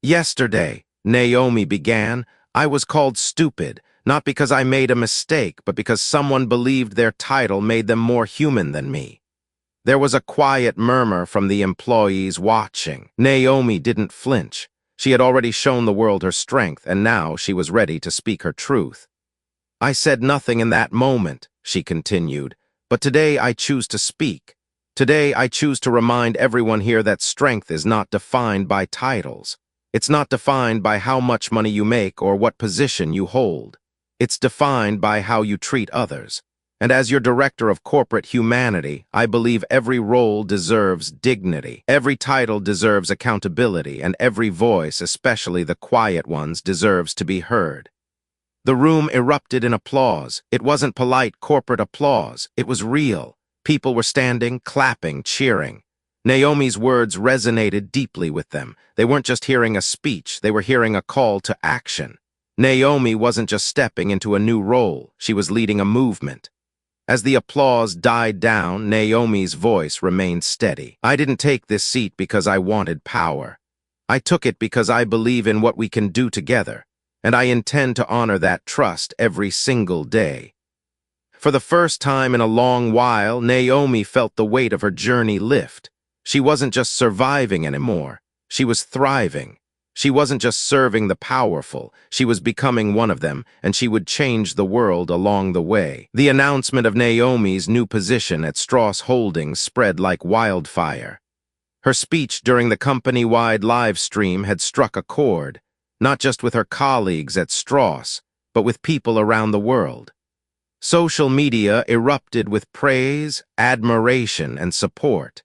Yesterday, Naomi began, I was called stupid, not because I made a mistake, but because someone believed their title made them more human than me. There was a quiet murmur from the employees watching. Naomi didn't flinch. She had already shown the world her strength, and now she was ready to speak her truth. I said nothing in that moment, she continued, but today I choose to speak. Today I choose to remind everyone here that strength is not defined by titles. It's not defined by how much money you make or what position you hold. It's defined by how you treat others. And as your director of corporate humanity, I believe every role deserves dignity. Every title deserves accountability, and every voice, especially the quiet ones, deserves to be heard. The room erupted in applause. It wasn't polite corporate applause. It was real. People were standing, clapping, cheering. Naomi's words resonated deeply with them. They weren't just hearing a speech, they were hearing a call to action. Naomi wasn't just stepping into a new role, she was leading a movement. As the applause died down, Naomi's voice remained steady. I didn't take this seat because I wanted power. I took it because I believe in what we can do together, and I intend to honor that trust every single day. For the first time in a long while, Naomi felt the weight of her journey lift. She wasn't just surviving anymore, she was thriving. She wasn't just serving the powerful, she was becoming one of them, and she would change the world along the way. The announcement of Naomi's new position at Strauss Holdings spread like wildfire. Her speech during the company-wide live stream had struck a chord, not just with her colleagues at Strauss, but with people around the world. Social media erupted with praise, admiration, and support.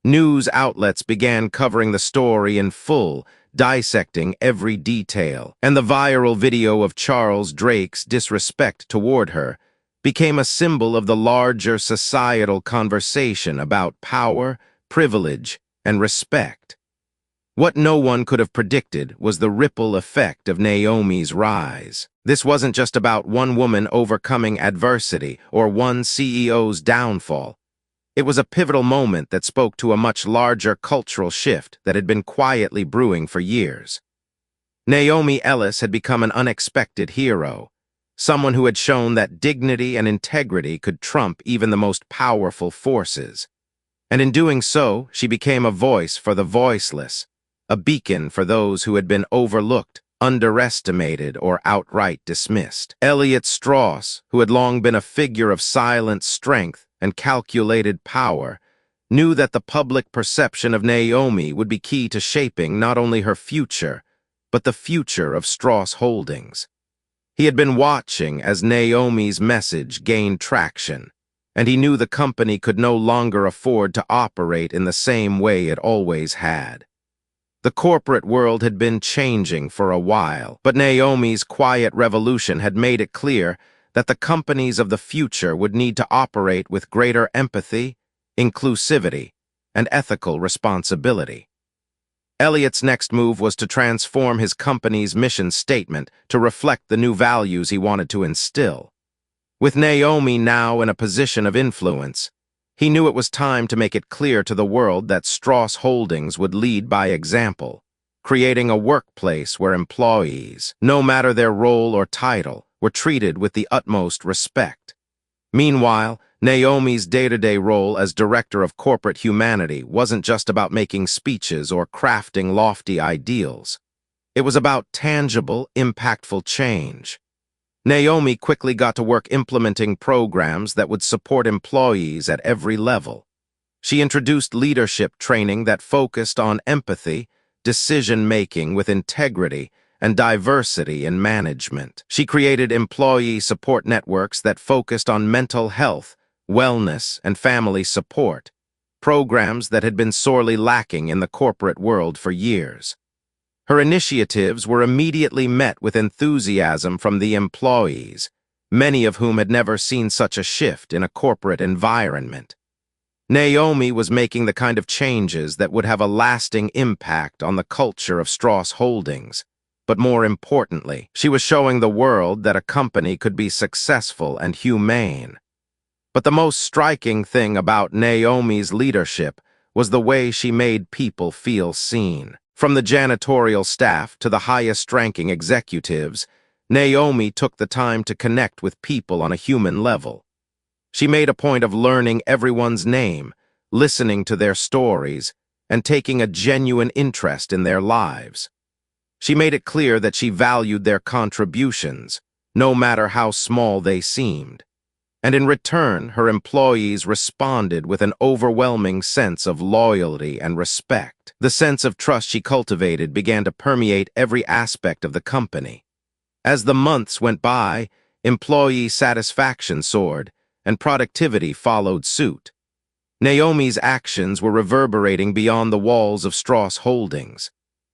News outlets began covering the story in full, dissecting every detail, and the viral video of Charles Drake's disrespect toward her became a symbol of the larger societal conversation about power, privilege, and respect. What no one could have predicted was the ripple effect of Naomi's rise. This wasn't just about one woman overcoming adversity or one CEO's downfall. It was a pivotal moment that spoke to a much larger cultural shift that had been quietly brewing for years. Naomi Ellis had become an unexpected hero, someone who had shown that dignity and integrity could trump even the most powerful forces. And in doing so, she became a voice for the voiceless, a beacon for those who had been overlooked, underestimated, or outright dismissed. Elliot Strauss, who had long been a figure of silent strength and calculated power, knew that the public perception of Naomi would be key to shaping not only her future, but the future of Strauss Holdings. He had been watching as Naomi's message gained traction, and he knew the company could no longer afford to operate in the same way it always had. The corporate world had been changing for a while, but Naomi's quiet revolution had made it clear that the companies of the future would need to operate with greater empathy, inclusivity, and ethical responsibility. Elliot's next move was to transform his company's mission statement to reflect the new values he wanted to instill. With Naomi now in a position of influence, he knew it was time to make it clear to the world that Strauss Holdings would lead by example, creating a workplace where employees, no matter their role or title, were treated with the utmost respect. Meanwhile, Naomi's day-to-day role as Director of Corporate Humanity wasn't just about making speeches or crafting lofty ideals. It was about tangible, impactful change. Naomi quickly got to work implementing programs that would support employees at every level. She introduced leadership training that focused on empathy, decision-making with integrity, and diversity in management. She created employee support networks that focused on mental health, wellness, and family support, programs that had been sorely lacking in the corporate world for years. Her initiatives were immediately met with enthusiasm from the employees, many of whom had never seen such a shift in a corporate environment. Naomi was making the kind of changes that would have a lasting impact on the culture of Strauss Holdings, but more importantly, she was showing the world that a company could be successful and humane. But the most striking thing about Naomi's leadership was the way she made people feel seen. From the janitorial staff to the highest-ranking executives, Naomi took the time to connect with people on a human level. She made a point of learning everyone's name, listening to their stories, and taking a genuine interest in their lives. She made it clear that she valued their contributions, no matter how small they seemed. And in return, her employees responded with an overwhelming sense of loyalty and respect. The sense of trust she cultivated began to permeate every aspect of the company. As the months went by, employee satisfaction soared, and productivity followed suit. Naomi's actions were reverberating beyond the walls of Strauss Holdings.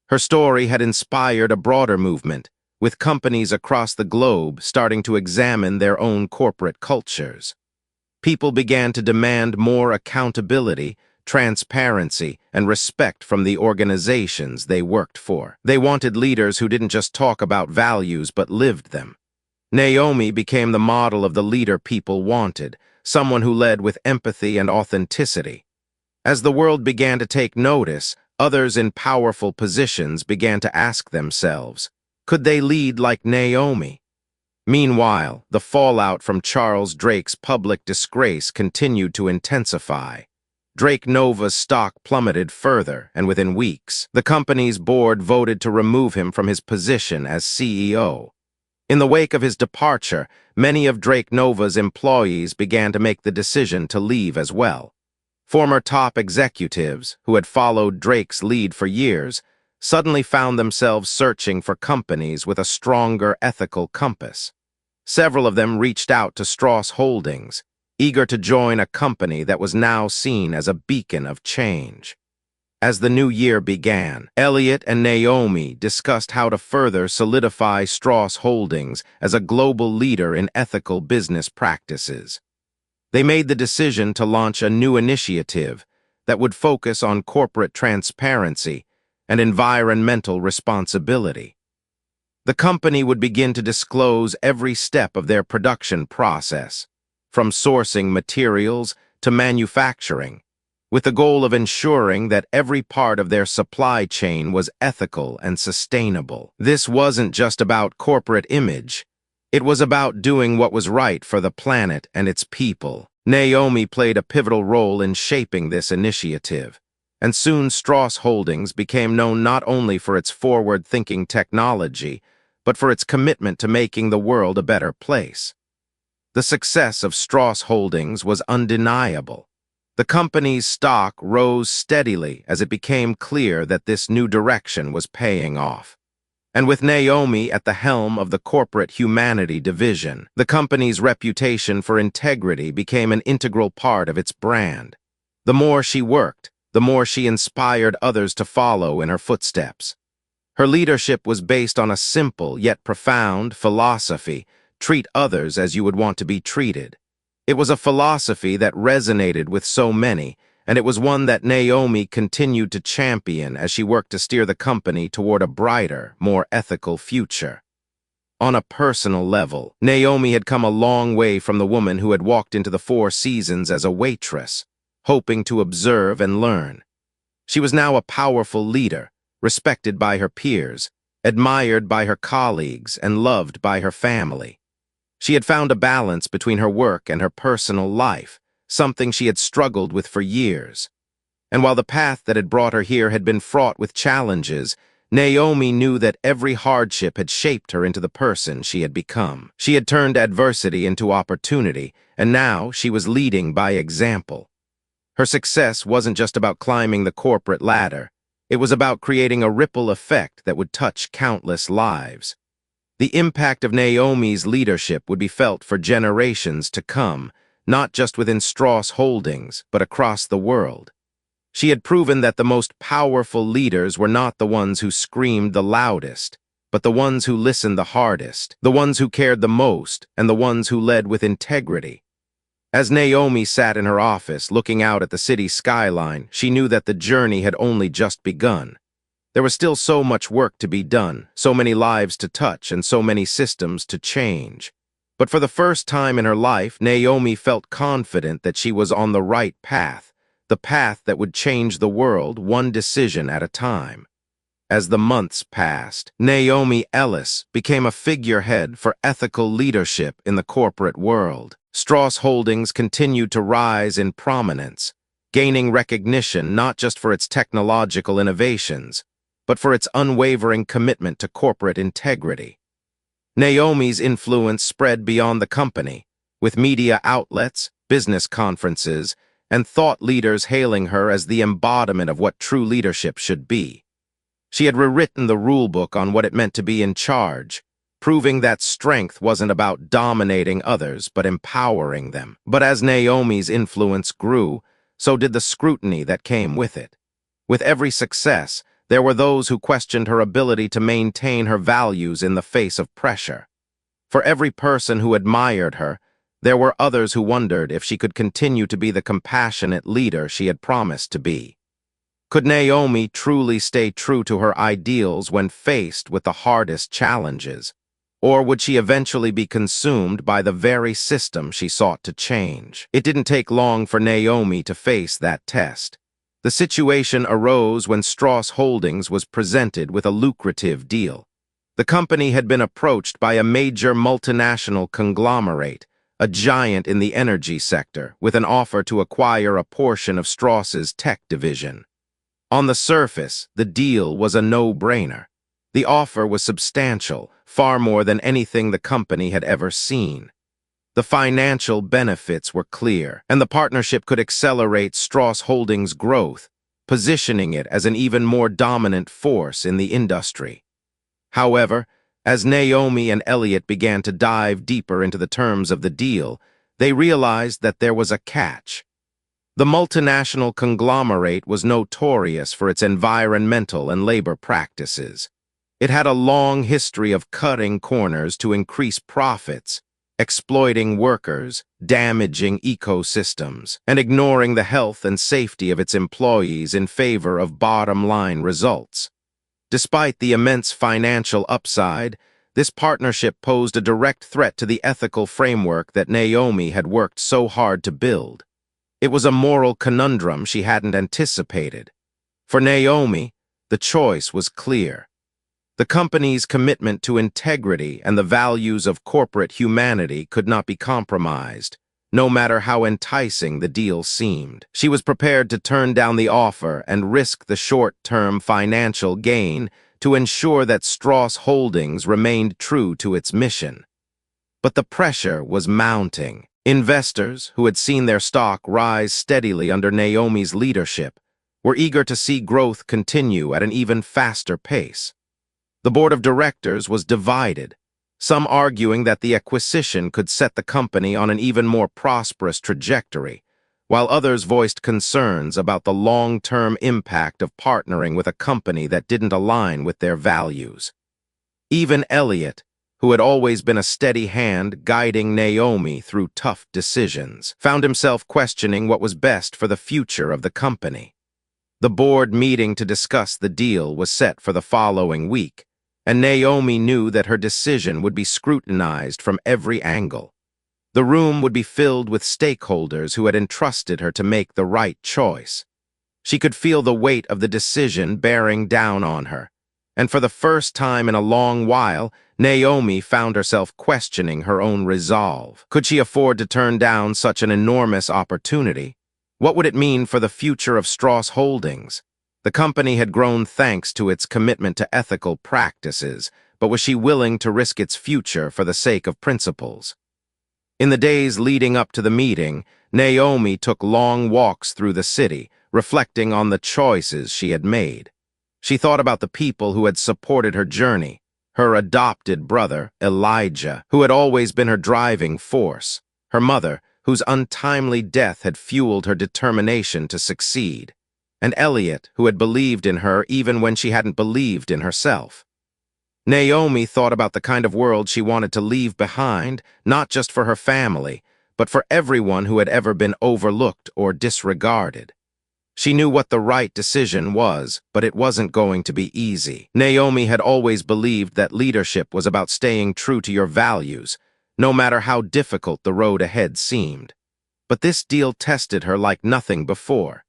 Her story had inspired a broader movement, with companies across the globe starting to examine their own corporate cultures. People began to demand more accountability, transparency, and respect from the organizations they worked for. They wanted leaders who didn't just talk about values but lived them. Naomi became the model of the leader people wanted, someone who led with empathy and authenticity. As the world began to take notice, others in powerful positions began to ask themselves, could they lead like Naomi? Meanwhile, the fallout from Charles Drake's public disgrace continued to intensify. Drake Nova's stock plummeted further, and within weeks, the company's board voted to remove him from his position as CEO. In the wake of his departure, many of Drake Nova's employees began to make the decision to leave as well. Former top executives, who had followed Drake's lead for years, suddenly found themselves searching for companies with a stronger ethical compass. Several of them reached out to Strauss Holdings, eager to join a company that was now seen as a beacon of change. As the new year began, Elliot and Naomi discussed how to further solidify Strauss Holdings as a global leader in ethical business practices. They made the decision to launch a new initiative that would focus on corporate transparency, and environmental responsibility. The company would begin to disclose every step of their production process, from sourcing materials to manufacturing, with the goal of ensuring that every part of their supply chain was ethical and sustainable. This wasn't just about corporate image. It was about doing what was right for the planet and its people. Naomi played a pivotal role in shaping this initiative, and soon Strauss Holdings became known not only for its forward-thinking technology, but for its commitment to making the world a better place. The success of Strauss Holdings was undeniable. The company's stock rose steadily as it became clear that this new direction was paying off. And with Naomi at the helm of the corporate humanity division, the company's reputation for integrity became an integral part of its brand. The more she worked, the more she inspired others to follow in her footsteps. Her leadership was based on a simple yet profound philosophy: treat others as you would want to be treated. It was a philosophy that resonated with so many, and it was one that Naomi continued to champion as she worked to steer the company toward a brighter, more ethical future. On a personal level, Naomi had come a long way from the woman who had walked into the Four Seasons as a waitress, hoping to observe and learn. She was now a powerful leader, respected by her peers, admired by her colleagues, and loved by her family. She had found a balance between her work and her personal life, something she had struggled with for years. And while the path that had brought her here had been fraught with challenges, Naomi knew that every hardship had shaped her into the person she had become. She had turned adversity into opportunity, and now she was leading by example. Her success wasn't just about climbing the corporate ladder. It was about creating a ripple effect that would touch countless lives. The impact of Naomi's leadership would be felt for generations to come, not just within Strauss Holdings, but across the world. She had proven that the most powerful leaders were not the ones who screamed the loudest, but the ones who listened the hardest, the ones who cared the most, and the ones who led with integrity. As Naomi sat in her office looking out at the city skyline, she knew that the journey had only just begun. There was still so much work to be done, so many lives to touch, and so many systems to change. But for the first time in her life, Naomi felt confident that she was on the right path, the path that would change the world one decision at a time. As the months passed, Naomi Ellis became a figurehead for ethical leadership in the corporate world. Strauss Holdings continued to rise in prominence, gaining recognition not just for its technological innovations, but for its unwavering commitment to corporate integrity. Naomi's influence spread beyond the company, with media outlets, business conferences, and thought leaders hailing her as the embodiment of what true leadership should be. She had rewritten the rulebook on what it meant to be in charge, proving that strength wasn't about dominating others but empowering them. But as Naomi's influence grew, so did the scrutiny that came with it. With every success, there were those who questioned her ability to maintain her values in the face of pressure. For every person who admired her, there were others who wondered if she could continue to be the compassionate leader she had promised to be. Could Naomi truly stay true to her ideals when faced with the hardest challenges? Or would she eventually be consumed by the very system she sought to change? It didn't take long for Naomi to face that test. The situation arose when Strauss Holdings was presented with a lucrative deal. The company had been approached by a major multinational conglomerate, a giant in the energy sector, with an offer to acquire a portion of Strauss's tech division. On the surface, the deal was a no-brainer. The offer was substantial, far more than anything the company had ever seen. The financial benefits were clear, and the partnership could accelerate Strauss Holdings' growth, positioning it as an even more dominant force in the industry. However, as Naomi and Elliot began to dive deeper into the terms of the deal, they realized that there was a catch. The multinational conglomerate was notorious for its environmental and labor practices. It had a long history of cutting corners to increase profits, exploiting workers, damaging ecosystems, and ignoring the health and safety of its employees in favor of bottom-line results. Despite the immense financial upside, this partnership posed a direct threat to the ethical framework that Naomi had worked so hard to build. It was a moral conundrum she hadn't anticipated. For Naomi, the choice was clear. The company's commitment to integrity and the values of corporate humanity could not be compromised, no matter how enticing the deal seemed. She was prepared to turn down the offer and risk the short-term financial gain to ensure that Strauss Holdings remained true to its mission. But the pressure was mounting. Investors, who had seen their stock rise steadily under Naomi's leadership, were eager to see growth continue at an even faster pace. The board of directors was divided, some arguing that the acquisition could set the company on an even more prosperous trajectory, while others voiced concerns about the long-term impact of partnering with a company that didn't align with their values. Even Elliot, who had always been a steady hand guiding Naomi through tough decisions, found himself questioning what was best for the future of the company. The board meeting to discuss the deal was set for the following week, and Naomi knew that her decision would be scrutinized from every angle. The room would be filled with stakeholders who had entrusted her to make the right choice. She could feel the weight of the decision bearing down on her, and for the first time in a long while, Naomi found herself questioning her own resolve. Could she afford to turn down such an enormous opportunity? What would it mean for the future of Strauss Holdings? The company had grown thanks to its commitment to ethical practices, but was she willing to risk its future for the sake of principles? In the days leading up to the meeting, Naomi took long walks through the city, reflecting on the choices she had made. She thought about the people who had supported her journey, her adopted brother, Elijah, who had always been her driving force, her mother, whose untimely death had fueled her determination to succeed, and Elliot, who had believed in her even when she hadn't believed in herself. Naomi thought about the kind of world she wanted to leave behind, not just for her family, but for everyone who had ever been overlooked or disregarded. She knew what the right decision was, but it wasn't going to be easy. Naomi had always believed that leadership was about staying true to your values, no matter how difficult the road ahead seemed. But this deal tested her like nothing before.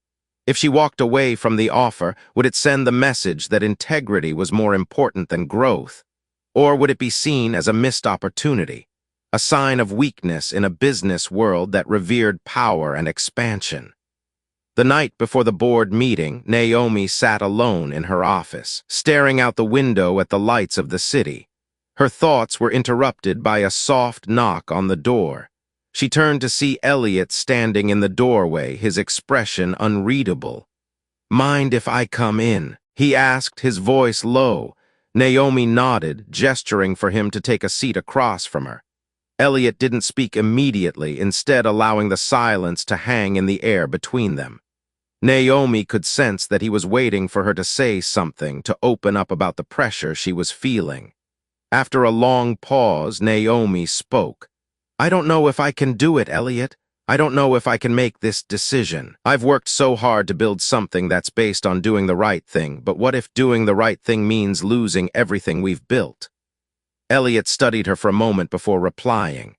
If she walked away from the offer, would it send the message that integrity was more important than growth? Or would it be seen as a missed opportunity, a sign of weakness in a business world that revered power and expansion? The night before the board meeting, Naomi sat alone in her office, staring out the window at the lights of the city. Her thoughts were interrupted by a soft knock on the door. She turned to see Elliot standing in the doorway, his expression unreadable. "Mind if I come in?" he asked, his voice low. Naomi nodded, gesturing for him to take a seat across from her. Elliot didn't speak immediately, instead allowing the silence to hang in the air between them. Naomi could sense that he was waiting for her to say something, to open up about the pressure she was feeling. After a long pause, Naomi spoke. "I don't know if I can do it, Elliot. I don't know if I can make this decision. I've worked so hard to build something that's based on doing the right thing, but what if doing the right thing means losing everything we've built?" Elliot studied her for a moment before replying.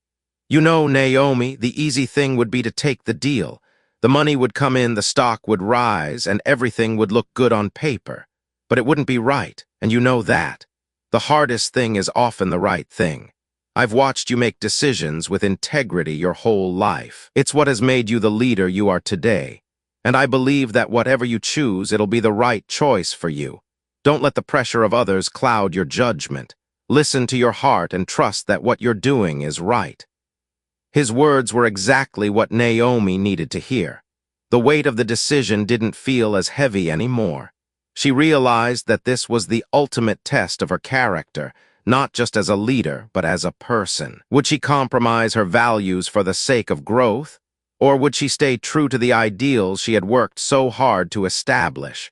"You know, Naomi, the easy thing would be to take the deal. The money would come in, the stock would rise, and everything would look good on paper. But it wouldn't be right, and you know that. The hardest thing is often the right thing. I've watched you make decisions with integrity your whole life. It's what has made you the leader you are today. And I believe that whatever you choose, it'll be the right choice for you. Don't let the pressure of others cloud your judgment. Listen to your heart and trust that what you're doing is right." His words were exactly what Naomi needed to hear. The weight of the decision didn't feel as heavy anymore. She realized that this was the ultimate test of her character, not just as a leader, but as a person. Would she compromise her values for the sake of growth? Or would she stay true to the ideals she had worked so hard to establish?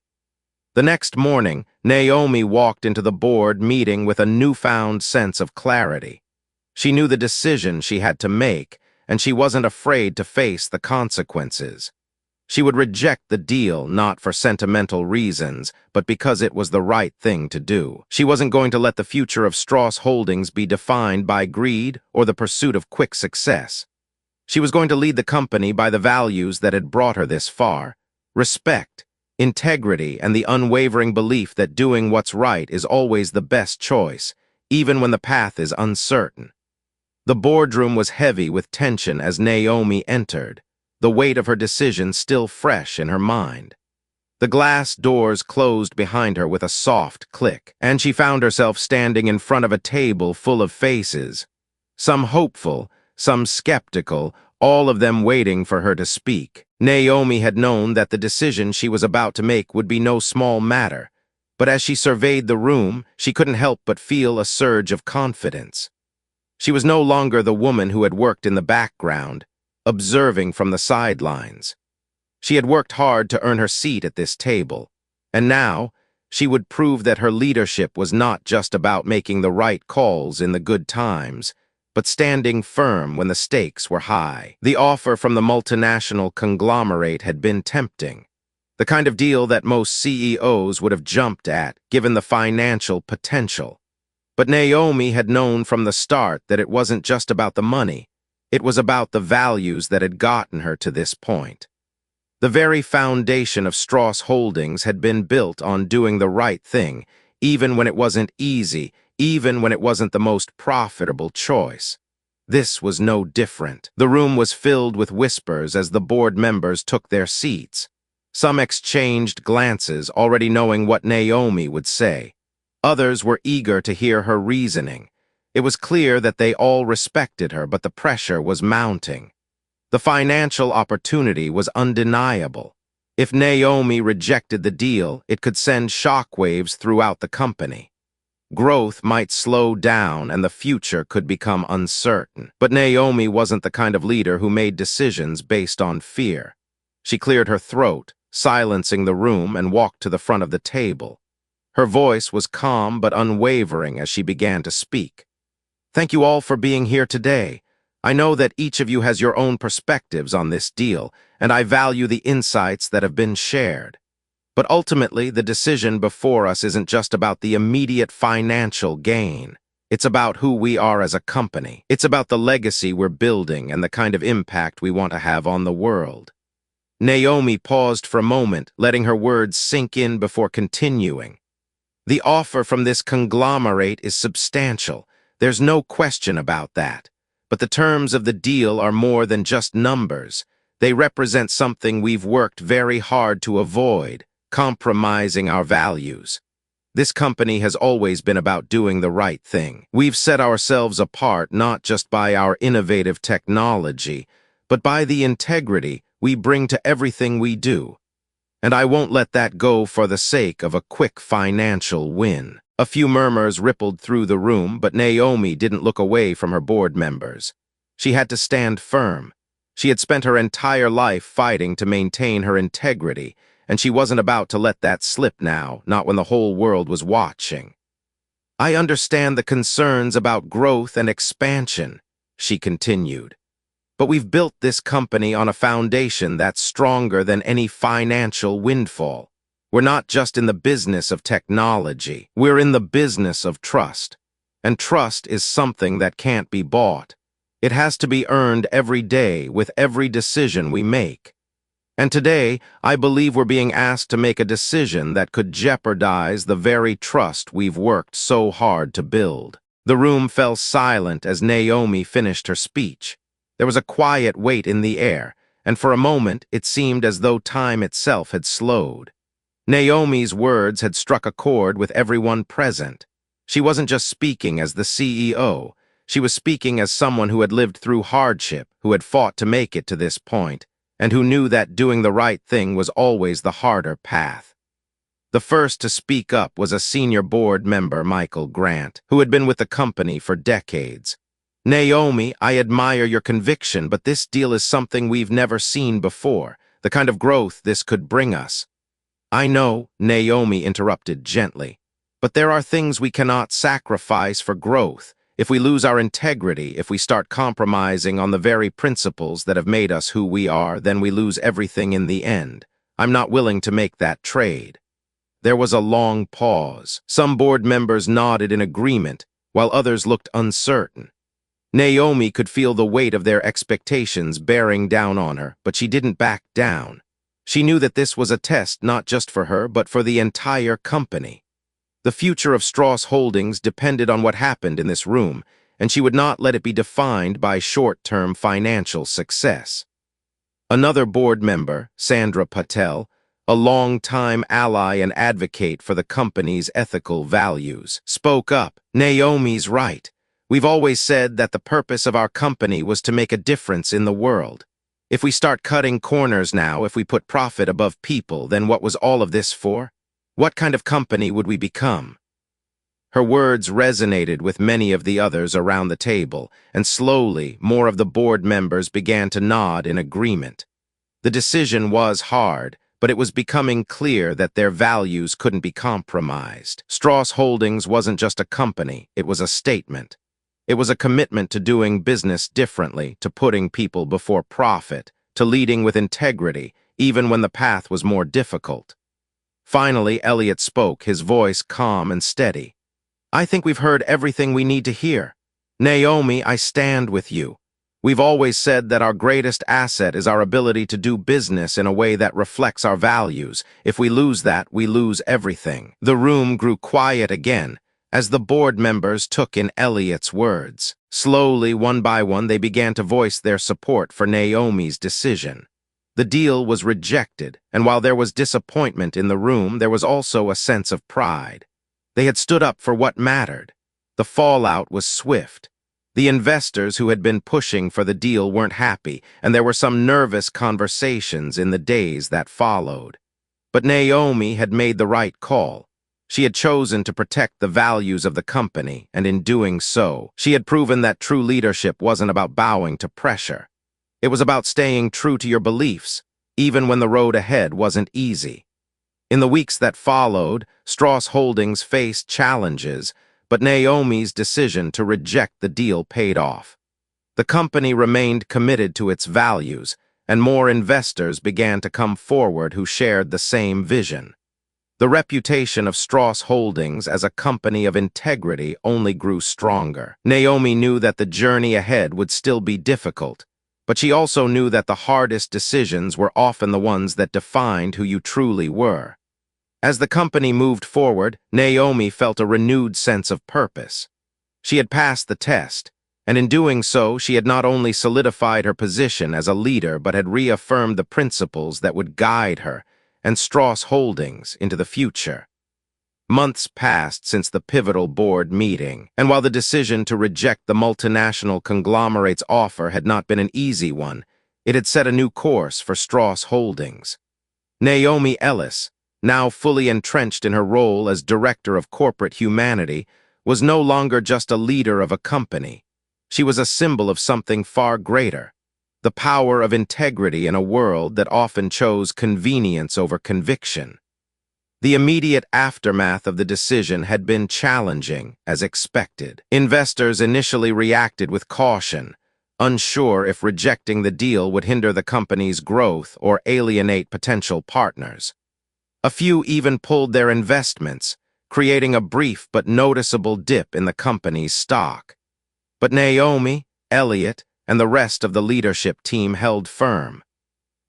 The next morning, Naomi walked into the board meeting with a newfound sense of clarity. She knew the decision she had to make, and she wasn't afraid to face the consequences. She would reject the deal not for sentimental reasons, but because it was the right thing to do. She wasn't going to let the future of Strauss Holdings be defined by greed or the pursuit of quick success. She was going to lead the company by the values that had brought her this far: respect, integrity, and the unwavering belief that doing what's right is always the best choice, even when the path is uncertain. The boardroom was heavy with tension as Naomi entered, the weight of her decision still fresh in her mind. The glass doors closed behind her with a soft click, and she found herself standing in front of a table full of faces, some hopeful, some skeptical, all of them waiting for her to speak. Naomi had known that the decision she was about to make would be no small matter, but as she surveyed the room, she couldn't help but feel a surge of confidence. She was no longer the woman who had worked in the background, observing from the sidelines. She had worked hard to earn her seat at this table, and now she would prove that her leadership was not just about making the right calls in the good times, but standing firm when the stakes were high. The offer from the multinational conglomerate had been tempting, the kind of deal that most CEOs would have jumped at, given the financial potential. But Naomi had known from the start that it wasn't just about the money. It was about the values that had gotten her to this point. The very foundation of Strauss Holdings had been built on doing the right thing, even when it wasn't easy, even when it wasn't the most profitable choice. This was no different. The room was filled with whispers as the board members took their seats. Some exchanged glances, already knowing what Naomi would say. Others were eager to hear her reasoning. It was clear that they all respected her, but the pressure was mounting. The financial opportunity was undeniable. If Naomi rejected the deal, it could send shockwaves throughout the company. Growth might slow down and the future could become uncertain. But Naomi wasn't the kind of leader who made decisions based on fear. She cleared her throat, silencing the room, and walked to the front of the table. Her voice was calm but unwavering as she began to speak. Thank you all for being here today. I know that each of you has your own perspectives on this deal, and I value the insights that have been shared. But ultimately, the decision before us isn't just about the immediate financial gain. It's about who we are as a company. It's about the legacy we're building and the kind of impact we want to have on the world. Naomi paused for a moment, letting her words sink in before continuing. The offer from this conglomerate is substantial. There's no question about that. But the terms of the deal are more than just numbers. They represent something we've worked very hard to avoid: compromising our values. This company has always been about doing the right thing. We've set ourselves apart not just by our innovative technology, but by the integrity we bring to everything we do. And I won't let that go for the sake of a quick financial win. A few murmurs rippled through the room, but Naomi didn't look away from her board members. She had to stand firm. She had spent her entire life fighting to maintain her integrity, and she wasn't about to let that slip now, not when the whole world was watching. I understand the concerns about growth and expansion, she continued. But we've built this company on a foundation that's stronger than any financial windfall. We're not just in the business of technology. We're in the business of trust. And trust is something that can't be bought. It has to be earned every day with every decision we make. And today, I believe we're being asked to make a decision that could jeopardize the very trust we've worked so hard to build. The room fell silent as Naomi finished her speech. There was a quiet weight in the air, and for a moment it seemed as though time itself had slowed. Naomi's words had struck a chord with everyone present. She wasn't just speaking as the CEO. She was speaking as someone who had lived through hardship, who had fought to make it to this point, and who knew that doing the right thing was always the harder path. The first to speak up was a senior board member, Michael Grant, who had been with the company for decades. Naomi, I admire your conviction, but this deal is something we've never seen before, the kind of growth this could bring us. I know, Naomi interrupted gently, but there are things we cannot sacrifice for growth. If we lose our integrity, if we start compromising on the very principles that have made us who we are, then we lose everything in the end. I'm not willing to make that trade." There was a long pause. Some board members nodded in agreement, while others looked uncertain. Naomi could feel the weight of their expectations bearing down on her, but she didn't back down. She knew that this was a test not just for her, but for the entire company. The future of Strauss Holdings depended on what happened in this room, and she would not let it be defined by short-term financial success. Another board member, Sandra Patel, a long-time ally and advocate for the company's ethical values, spoke up. "Naomi's right. We've always said that the purpose of our company was to make a difference in the world. If we start cutting corners now, if we put profit above people, then what was all of this for? What kind of company would we become?" Her words resonated with many of the others around the table, and slowly more of the board members began to nod in agreement. The decision was hard, but it was becoming clear that their values couldn't be compromised. Strauss Holdings wasn't just a company, it was a statement. It was a commitment to doing business differently, to putting people before profit, to leading with integrity, even when the path was more difficult. Finally, Elliot spoke, his voice calm and steady. "I think we've heard everything we need to hear. Naomi, I stand with you. We've always said that our greatest asset is our ability to do business in a way that reflects our values. If we lose that, we lose everything." The room grew quiet again as the board members took in Elliot's words. Slowly, one by one, they began to voice their support for Naomi's decision. The deal was rejected, and while there was disappointment in the room, there was also a sense of pride. They had stood up for what mattered. The fallout was swift. The investors who had been pushing for the deal weren't happy, and there were some nervous conversations in the days that followed. But Naomi had made the right call. She had chosen to protect the values of the company, and in doing so, she had proven that true leadership wasn't about bowing to pressure. It was about staying true to your beliefs, even when the road ahead wasn't easy. In the weeks that followed, Strauss Holdings faced challenges, but Naomi's decision to reject the deal paid off. The company remained committed to its values, and more investors began to come forward who shared the same vision. The reputation of Strauss Holdings as a company of integrity only grew stronger. Naomi knew that the journey ahead would still be difficult, but she also knew that the hardest decisions were often the ones that defined who you truly were. As the company moved forward, Naomi felt a renewed sense of purpose. She had passed the test, and in doing so, she had not only solidified her position as a leader but had reaffirmed the principles that would guide her and Strauss Holdings into the future. Months passed since the pivotal board meeting, and while the decision to reject the multinational conglomerate's offer had not been an easy one, it had set a new course for Strauss Holdings. Naomi Ellis, now fully entrenched in her role as Director of Corporate Humanity, was no longer just a leader of a company. She was a symbol of something far greater, the power of integrity in a world that often chose convenience over conviction. The immediate aftermath of the decision had been challenging, as expected. Investors initially reacted with caution, unsure if rejecting the deal would hinder the company's growth or alienate potential partners. A few even pulled their investments, creating a brief but noticeable dip in the company's stock. But Naomi, Elliot, and the rest of the leadership team held firm.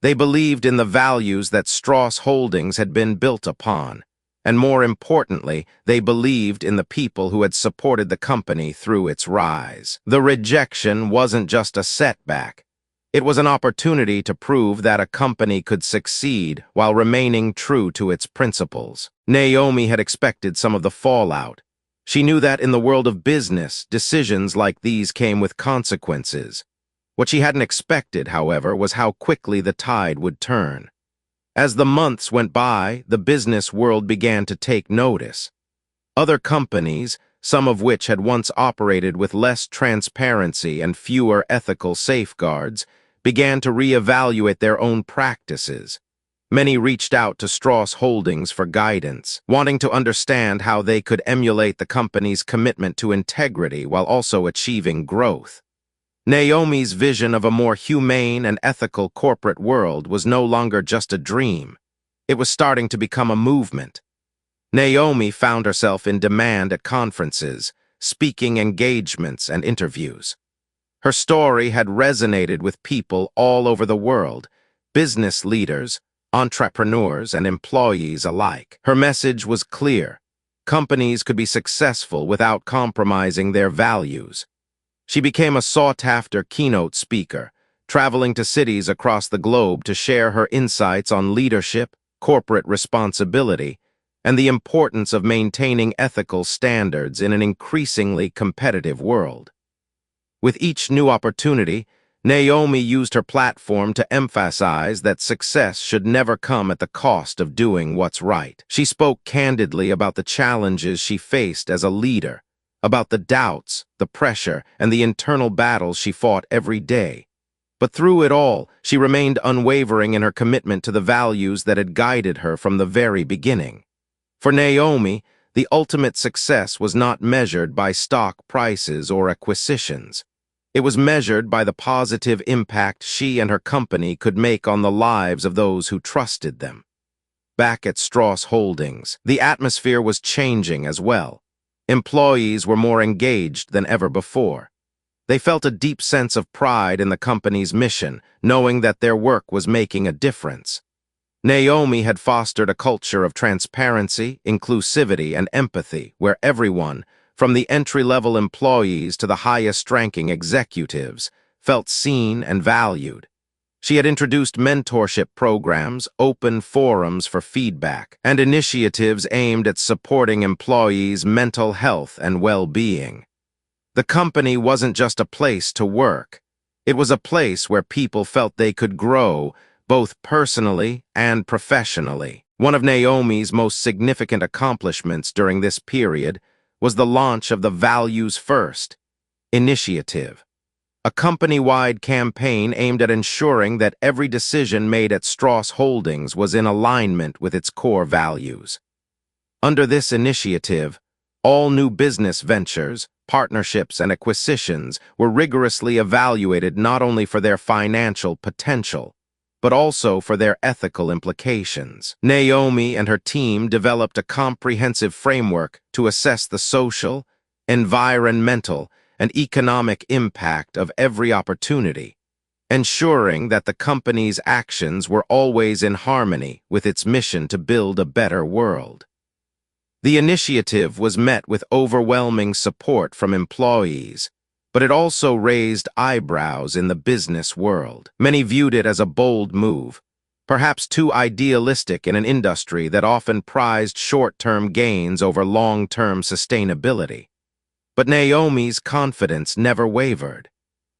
They believed in the values that Strauss Holdings had been built upon, and more importantly, they believed in the people who had supported the company through its rise. The rejection wasn't just a setback. It was an opportunity to prove that a company could succeed while remaining true to its principles. Naomi had expected some of the fallout. She knew that in the world of business, decisions like these came with consequences. What she hadn't expected, however, was how quickly the tide would turn. As the months went by, the business world began to take notice. Other companies, some of which had once operated with less transparency and fewer ethical safeguards, began to reevaluate their own practices. Many reached out to Strauss Holdings for guidance, wanting to understand how they could emulate the company's commitment to integrity while also achieving growth. Naomi's vision of a more humane and ethical corporate world was no longer just a dream. It was starting to become a movement. Naomi found herself in demand at conferences, speaking engagements, and interviews. Her story had resonated with people all over the world, business leaders, entrepreneurs, and employees alike. Her message was clear. Companies could be successful without compromising their values. She became a sought-after keynote speaker, traveling to cities across the globe to share her insights on leadership, corporate responsibility, and the importance of maintaining ethical standards in an increasingly competitive world. With each new opportunity, Naomi used her platform to emphasize that success should never come at the cost of doing what's right. She spoke candidly about the challenges she faced as a leader, about the doubts, the pressure, and the internal battles she fought every day. But through it all, she remained unwavering in her commitment to the values that had guided her from the very beginning. For Naomi, the ultimate success was not measured by stock prices or acquisitions. It was measured by the positive impact she and her company could make on the lives of those who trusted them. Back at Strauss Holdings, the atmosphere was changing as well. Employees were more engaged than ever before. They felt a deep sense of pride in the company's mission, knowing that their work was making a difference. Naomi had fostered a culture of transparency, inclusivity, and empathy where everyone, from the entry-level employees to the highest-ranking executives, felt seen and valued. She had introduced mentorship programs, open forums for feedback, and initiatives aimed at supporting employees' mental health and well-being. The company wasn't just a place to work. It was a place where people felt they could grow, both personally and professionally. One of Naomi's most significant accomplishments during this period was the launch of the Values First initiative, a company-wide campaign aimed at ensuring that every decision made at Strauss Holdings was in alignment with its core values. Under this initiative, all new business ventures, partnerships, and acquisitions were rigorously evaluated not only for their financial potential, but also for their ethical implications. Naomi and her team developed a comprehensive framework to assess the social, environmental, and economic impact of every opportunity, ensuring that the company's actions were always in harmony with its mission to build a better world. The initiative was met with overwhelming support from employees, but it also raised eyebrows in the business world. Many viewed it as a bold move, perhaps too idealistic in an industry that often prized short-term gains over long-term sustainability. But Naomi's confidence never wavered.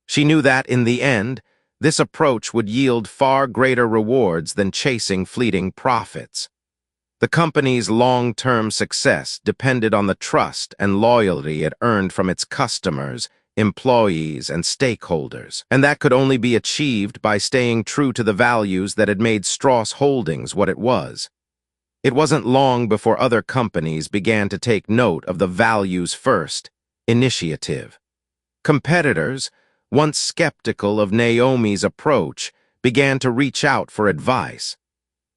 She knew that, in the end, this approach would yield far greater rewards than chasing fleeting profits. The company's long-term success depended on the trust and loyalty it earned from its customers, employees, and stakeholders, and that could only be achieved by staying true to the values that had made Strauss Holdings what it was. It wasn't long before other companies began to take note of the Values First initiative. Competitors, once skeptical of Naomi's approach, began to reach out for advice.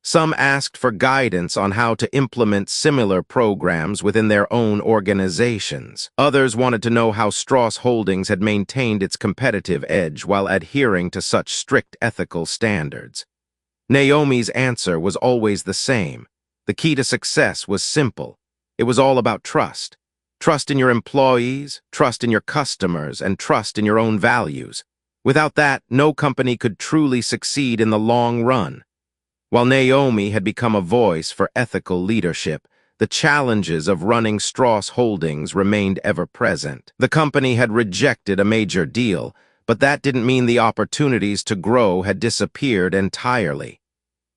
Some asked for guidance on how to implement similar programs within their own organizations. Others wanted to know how Strauss Holdings had maintained its competitive edge while adhering to such strict ethical standards. Naomi's answer was always the same. The key to success was simple. It was all about trust. Trust in your employees, trust in your customers, and trust in your own values. Without that, no company could truly succeed in the long run. While Naomi had become a voice for ethical leadership, the challenges of running Strauss Holdings remained ever present. The company had rejected a major deal, but that didn't mean the opportunities to grow had disappeared entirely.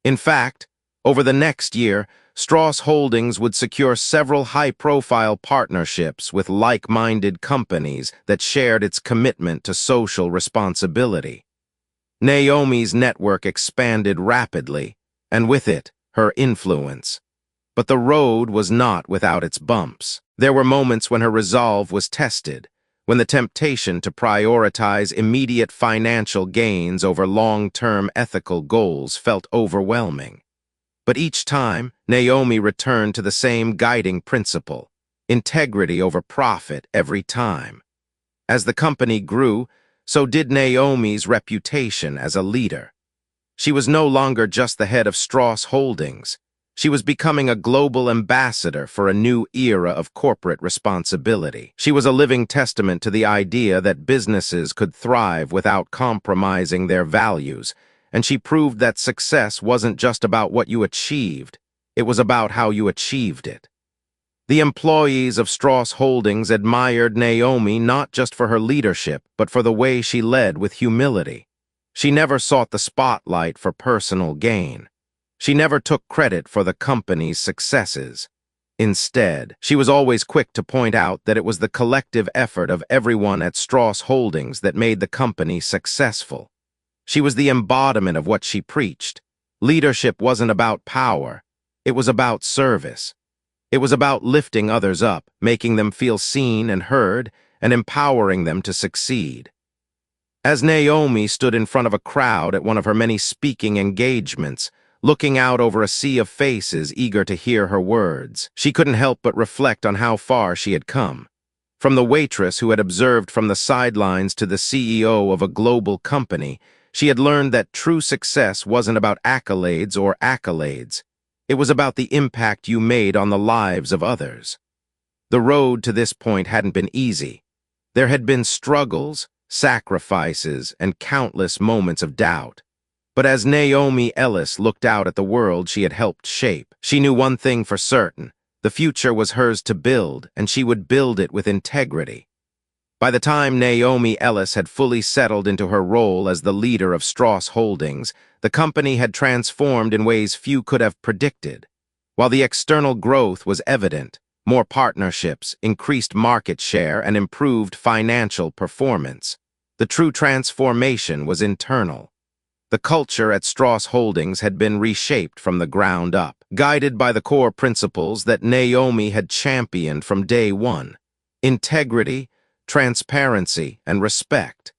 In fact, over the next year, Strauss Holdings would secure several high-profile partnerships with like-minded companies that shared its commitment to social responsibility. Naomi's network expanded rapidly, and with it, her influence. But the road was not without its bumps. There were moments when her resolve was tested, when the temptation to prioritize immediate financial gains over long-term ethical goals felt overwhelming. But each time, Naomi returned to the same guiding principle: integrity over profit every time. As the company grew, so did Naomi's reputation as a leader. She was no longer just the head of Strauss Holdings. She was becoming a global ambassador for a new era of corporate responsibility. She was a living testament to the idea that businesses could thrive without compromising their values, and she proved that success wasn't just about what you achieved, it was about how you achieved it. The employees of Strauss Holdings admired Naomi not just for her leadership, but for the way she led with humility. She never sought the spotlight for personal gain. She never took credit for the company's successes. Instead, she was always quick to point out that it was the collective effort of everyone at Strauss Holdings that made the company successful. She was the embodiment of what she preached. Leadership wasn't about power. It was about service. It was about lifting others up, making them feel seen and heard, and empowering them to succeed. As Naomi stood in front of a crowd at one of her many speaking engagements, looking out over a sea of faces eager to hear her words, she couldn't help but reflect on how far she had come. From the waitress who had observed from the sidelines to the CEO of a global company, she had learned that true success wasn't about accolades or accolades. It was about the impact you made on the lives of others. The road to this point hadn't been easy. There had been struggles, sacrifices, and countless moments of doubt. But as Naomi Ellis looked out at the world she had helped shape, she knew one thing for certain: the future was hers to build, and she would build it with integrity. By the time Naomi Ellis had fully settled into her role as the leader of Strauss Holdings, the company had transformed in ways few could have predicted. While the external growth was evident, more partnerships, increased market share, and improved financial performance, the true transformation was internal. The culture at Strauss Holdings had been reshaped from the ground up, guided by the core principles that Naomi had championed from day one: integrity, transparency, and respect.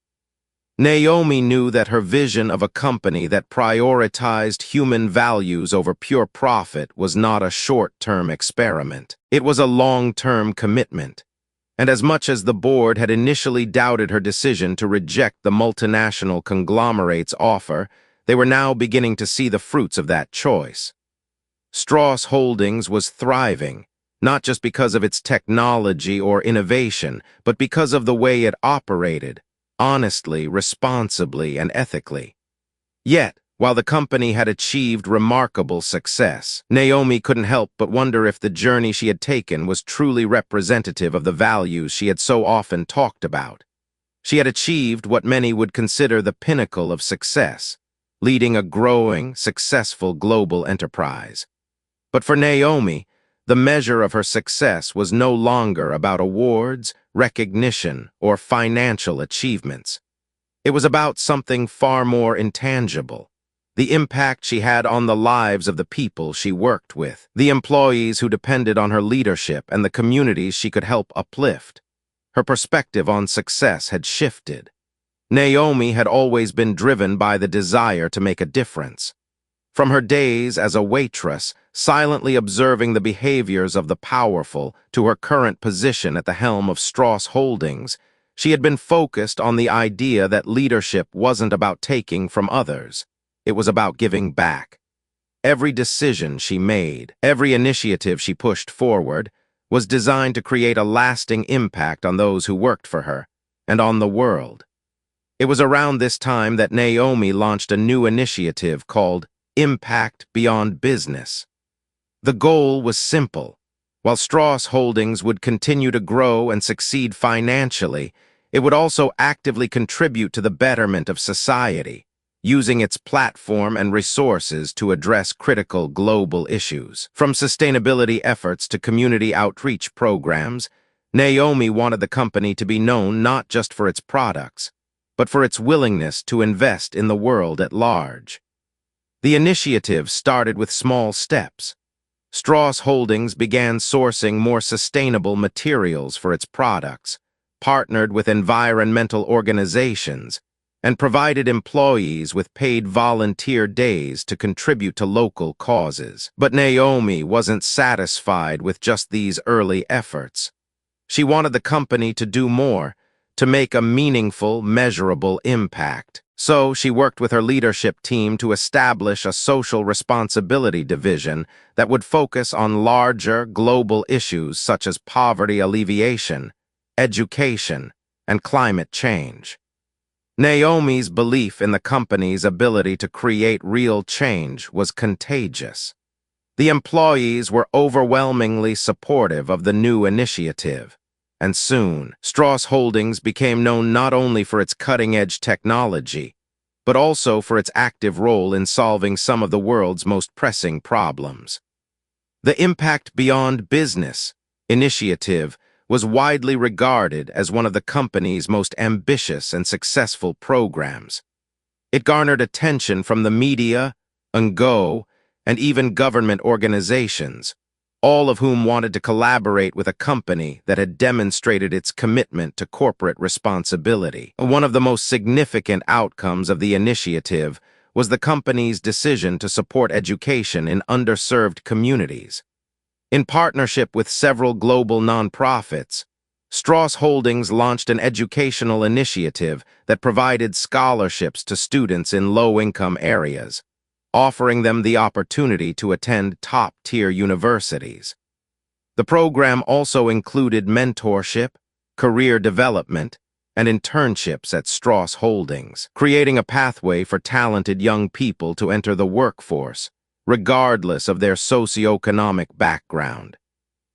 Naomi knew that her vision of a company that prioritized human values over pure profit was not a short-term experiment. It was a long-term commitment. And as much as the board had initially doubted her decision to reject the multinational conglomerate's offer, they were now beginning to see the fruits of that choice. Strauss Holdings was thriving, not just because of its technology or innovation, but because of the way it operated, honestly, responsibly, and ethically. Yet, while the company had achieved remarkable success, Naomi couldn't help but wonder if the journey she had taken was truly representative of the values she had so often talked about. She had achieved what many would consider the pinnacle of success, leading a growing, successful global enterprise. But for Naomi, the measure of her success was no longer about awards, recognition, or financial achievements. It was about something far more intangible: the impact she had on the lives of the people she worked with, the employees who depended on her leadership, and the communities she could help uplift. Her perspective on success had shifted. Naomi had always been driven by the desire to make a difference. From her days as a waitress, silently observing the behaviors of the powerful, to her current position at the helm of Strauss Holdings, she had been focused on the idea that leadership wasn't about taking from others. It was about giving back. Every decision she made, every initiative she pushed forward, was designed to create a lasting impact on those who worked for her, and on the world. It was around this time that Naomi launched a new initiative called Impact Beyond Business. The goal was simple. While Strauss Holdings would continue to grow and succeed financially, it would also actively contribute to the betterment of society, using its platform and resources to address critical global issues. From sustainability efforts to community outreach programs, Naomi wanted the company to be known not just for its products, but for its willingness to invest in the world at large. The initiative started with small steps. Strauss Holdings began sourcing more sustainable materials for its products, partnered with environmental organizations, and provided employees with paid volunteer days to contribute to local causes. But Naomi wasn't satisfied with just these early efforts. She wanted the company to do more, to make a meaningful, measurable impact. So she worked with her leadership team to establish a social responsibility division that would focus on larger, global issues such as poverty alleviation, education, and climate change. Naomi's belief in the company's ability to create real change was contagious. The employees were overwhelmingly supportive of the new initiative, and soon, Strauss Holdings became known not only for its cutting-edge technology, but also for its active role in solving some of the world's most pressing problems. The Impact Beyond Business initiative was widely regarded as one of the company's most ambitious and successful programs. It garnered attention from the media, NGO, and even government organizations, all of whom wanted to collaborate with a company that had demonstrated its commitment to corporate responsibility. One of the most significant outcomes of the initiative was the company's decision to support education in underserved communities. In partnership with several global nonprofits, Strauss Holdings launched an educational initiative that provided scholarships to students in low-income areas, offering them the opportunity to attend top-tier universities. The program also included mentorship, career development, and internships at Strauss Holdings, creating a pathway for talented young people to enter the workforce, regardless of their socioeconomic background.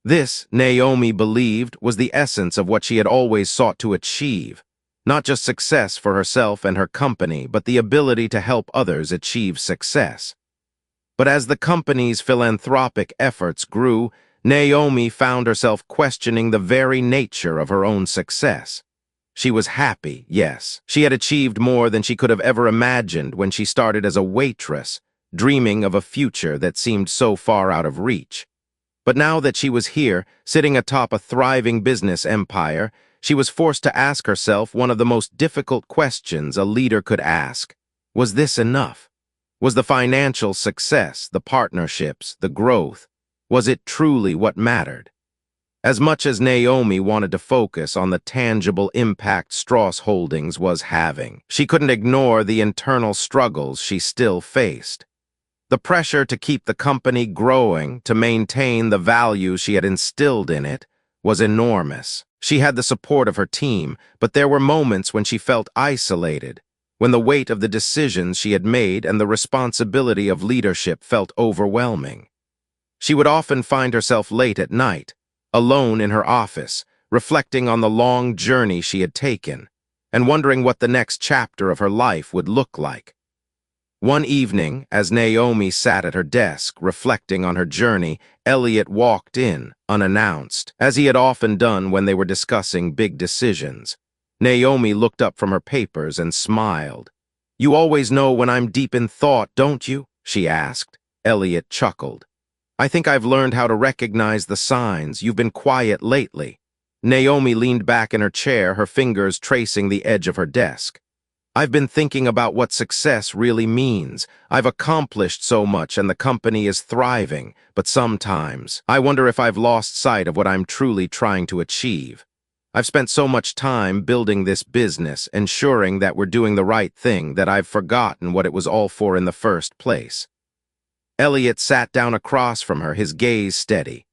This, Naomi believed, was the essence of what she had always sought to achieve, not just success for herself and her company, but the ability to help others achieve success. But as the company's philanthropic efforts grew, Naomi found herself questioning the very nature of her own success. She was happy, yes. She had achieved more than she could have ever imagined when she started as a waitress, dreaming of a future that seemed so far out of reach. But now that she was here, sitting atop a thriving business empire, she was forced to ask herself one of the most difficult questions a leader could ask. Was this enough? Was the financial success, the partnerships, the growth, was it truly what mattered? As much as Naomi wanted to focus on the tangible impact Strauss Holdings was having, she couldn't ignore the internal struggles she still faced. The pressure to keep the company growing, to maintain the values she had instilled in it, was enormous. She had the support of her team, but there were moments when she felt isolated, when the weight of the decisions she had made and the responsibility of leadership felt overwhelming. She would often find herself late at night, alone in her office, reflecting on the long journey she had taken, and wondering what the next chapter of her life would look like. One evening, as Naomi sat at her desk, reflecting on her journey, Elliot walked in, unannounced, as he had often done when they were discussing big decisions. Naomi looked up from her papers and smiled. "You always know when I'm deep in thought, don't you?" she asked. Elliot chuckled. "I think I've learned how to recognize the signs. You've been quiet lately." Naomi leaned back in her chair, her fingers tracing the edge of her desk. "I've been thinking about what success really means. I've accomplished so much and the company is thriving, but sometimes I wonder if I've lost sight of what I'm truly trying to achieve. I've spent so much time building this business, ensuring that we're doing the right thing, that I've forgotten what it was all for in the first place." Elliot sat down across from her, his gaze steady.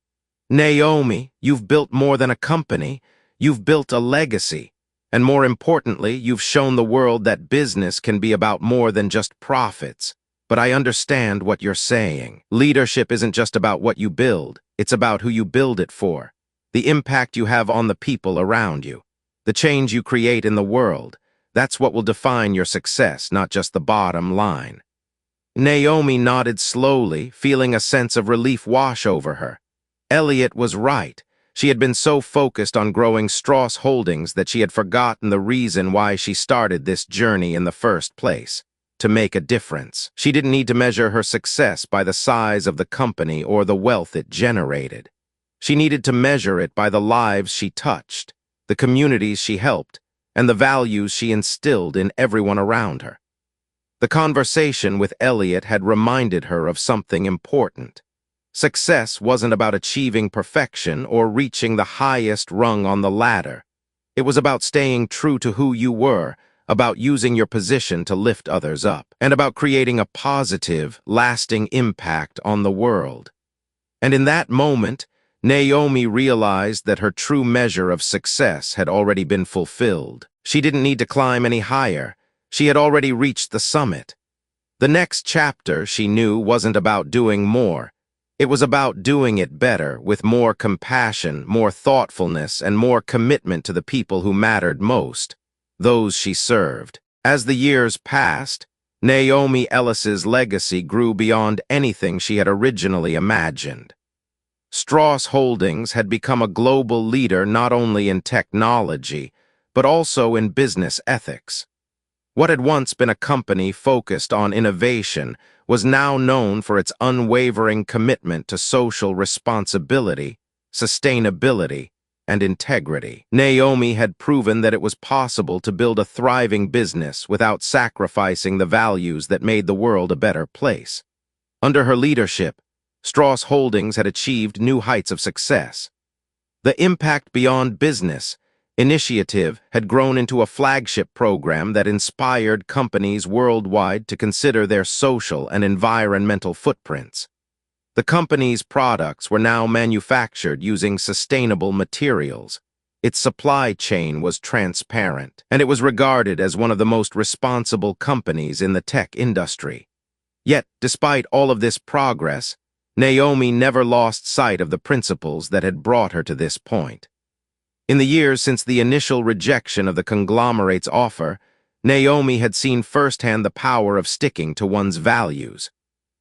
"Naomi, you've built more than a company. You've built a legacy. And more importantly, you've shown the world that business can be about more than just profits. But I understand what you're saying. Leadership isn't just about what you build. It's about who you build it for. The impact you have on the people around you. The change you create in the world. That's what will define your success, not just the bottom line." Naomi nodded slowly, feeling a sense of relief wash over her. Elliot was right. She had been so focused on growing Strauss Holdings that she had forgotten the reason why she started this journey in the first place. to make a difference. She didn't need to measure her success by the size of the company or the wealth it generated. She needed to measure it by the lives she touched, the communities she helped, and the values she instilled in everyone around her. The conversation with Elliot had reminded her of something important. Success wasn't about achieving perfection or reaching the highest rung on the ladder. It was about staying true to who you were, about using your position to lift others up, and about creating a positive, lasting impact on the world. And in that moment, Naomi realized that her true measure of success had already been fulfilled. She didn't need to climb any higher. She had already reached the summit. The next chapter, she knew, wasn't about doing more. It was about doing it better, with more compassion, more thoughtfulness, and more commitment to the people who mattered most, those she served. As the years passed, Naomi Ellis's legacy grew beyond anything she had originally imagined. Strauss Holdings had become a global leader not only in technology, but also in business ethics. What had once been a company focused on innovation was now known for its unwavering commitment to social responsibility, sustainability, and integrity. Naomi had proven that it was possible to build a thriving business without sacrificing the values that made the world a better place. Under her leadership, Strauss Holdings had achieved new heights of success. The Impact Beyond Business initiative had grown into a flagship program that inspired companies worldwide to consider their social and environmental footprints. The company's products were now manufactured using sustainable materials. Its supply chain was transparent, and it was regarded as one of the most responsible companies in the tech industry. Yet, despite all of this progress, Naomi never lost sight of the principles that had brought her to this point. In the years since the initial rejection of the conglomerate's offer, Naomi had seen firsthand the power of sticking to one's values.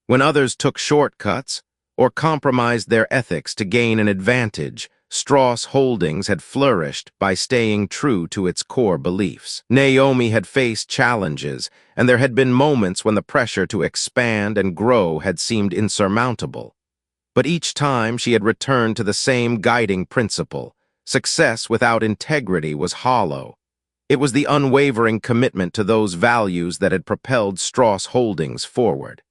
When others took shortcuts or compromised their ethics to gain an advantage, Strauss Holdings had flourished by staying true to its core beliefs. Naomi had faced challenges, and there had been moments when the pressure to expand and grow had seemed insurmountable. But each time she had returned to the same guiding principle: success without integrity was hollow. It was the unwavering commitment to those values that had propelled Strauss Holdings forward.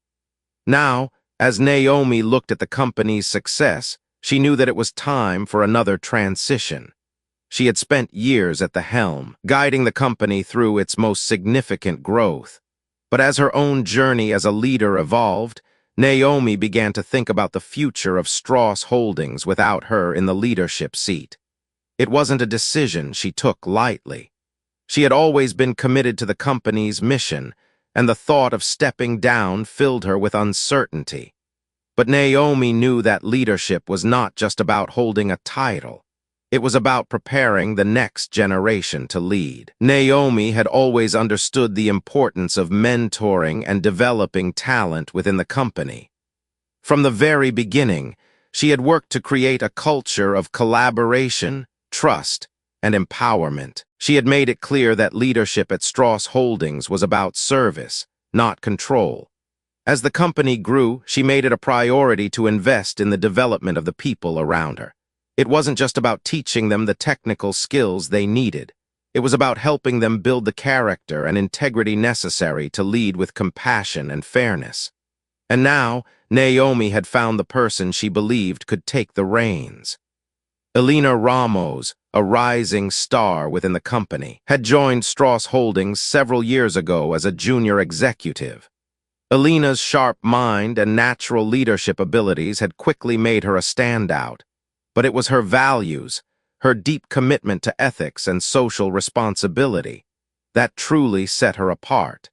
Now, as Naomi looked at the company's success, she knew that it was time for another transition. She had spent years at the helm, guiding the company through its most significant growth. But as her own journey as a leader evolved, Naomi began to think about the future of Strauss Holdings without her in the leadership seat. It wasn't a decision she took lightly. She had always been committed to the company's mission, and the thought of stepping down filled her with uncertainty. But Naomi knew that leadership was not just about holding a title. It was about preparing the next generation to lead. Naomi had always understood the importance of mentoring and developing talent within the company. From the very beginning, she had worked to create a culture of collaboration, trust, and empowerment. She had made it clear that leadership at Strauss Holdings was about service, not control. As the company grew, she made it a priority to invest in the development of the people around her. It wasn't just about teaching them the technical skills they needed. It was about helping them build the character and integrity necessary to lead with compassion and fairness. And now, Naomi had found the person she believed could take the reins. Elena Ramos, a rising star within the company, had joined Strauss Holdings several years ago as a junior executive. Elena's sharp mind and natural leadership abilities had quickly made her a standout, but it was her values, her deep commitment to ethics and social responsibility, that truly set her apart.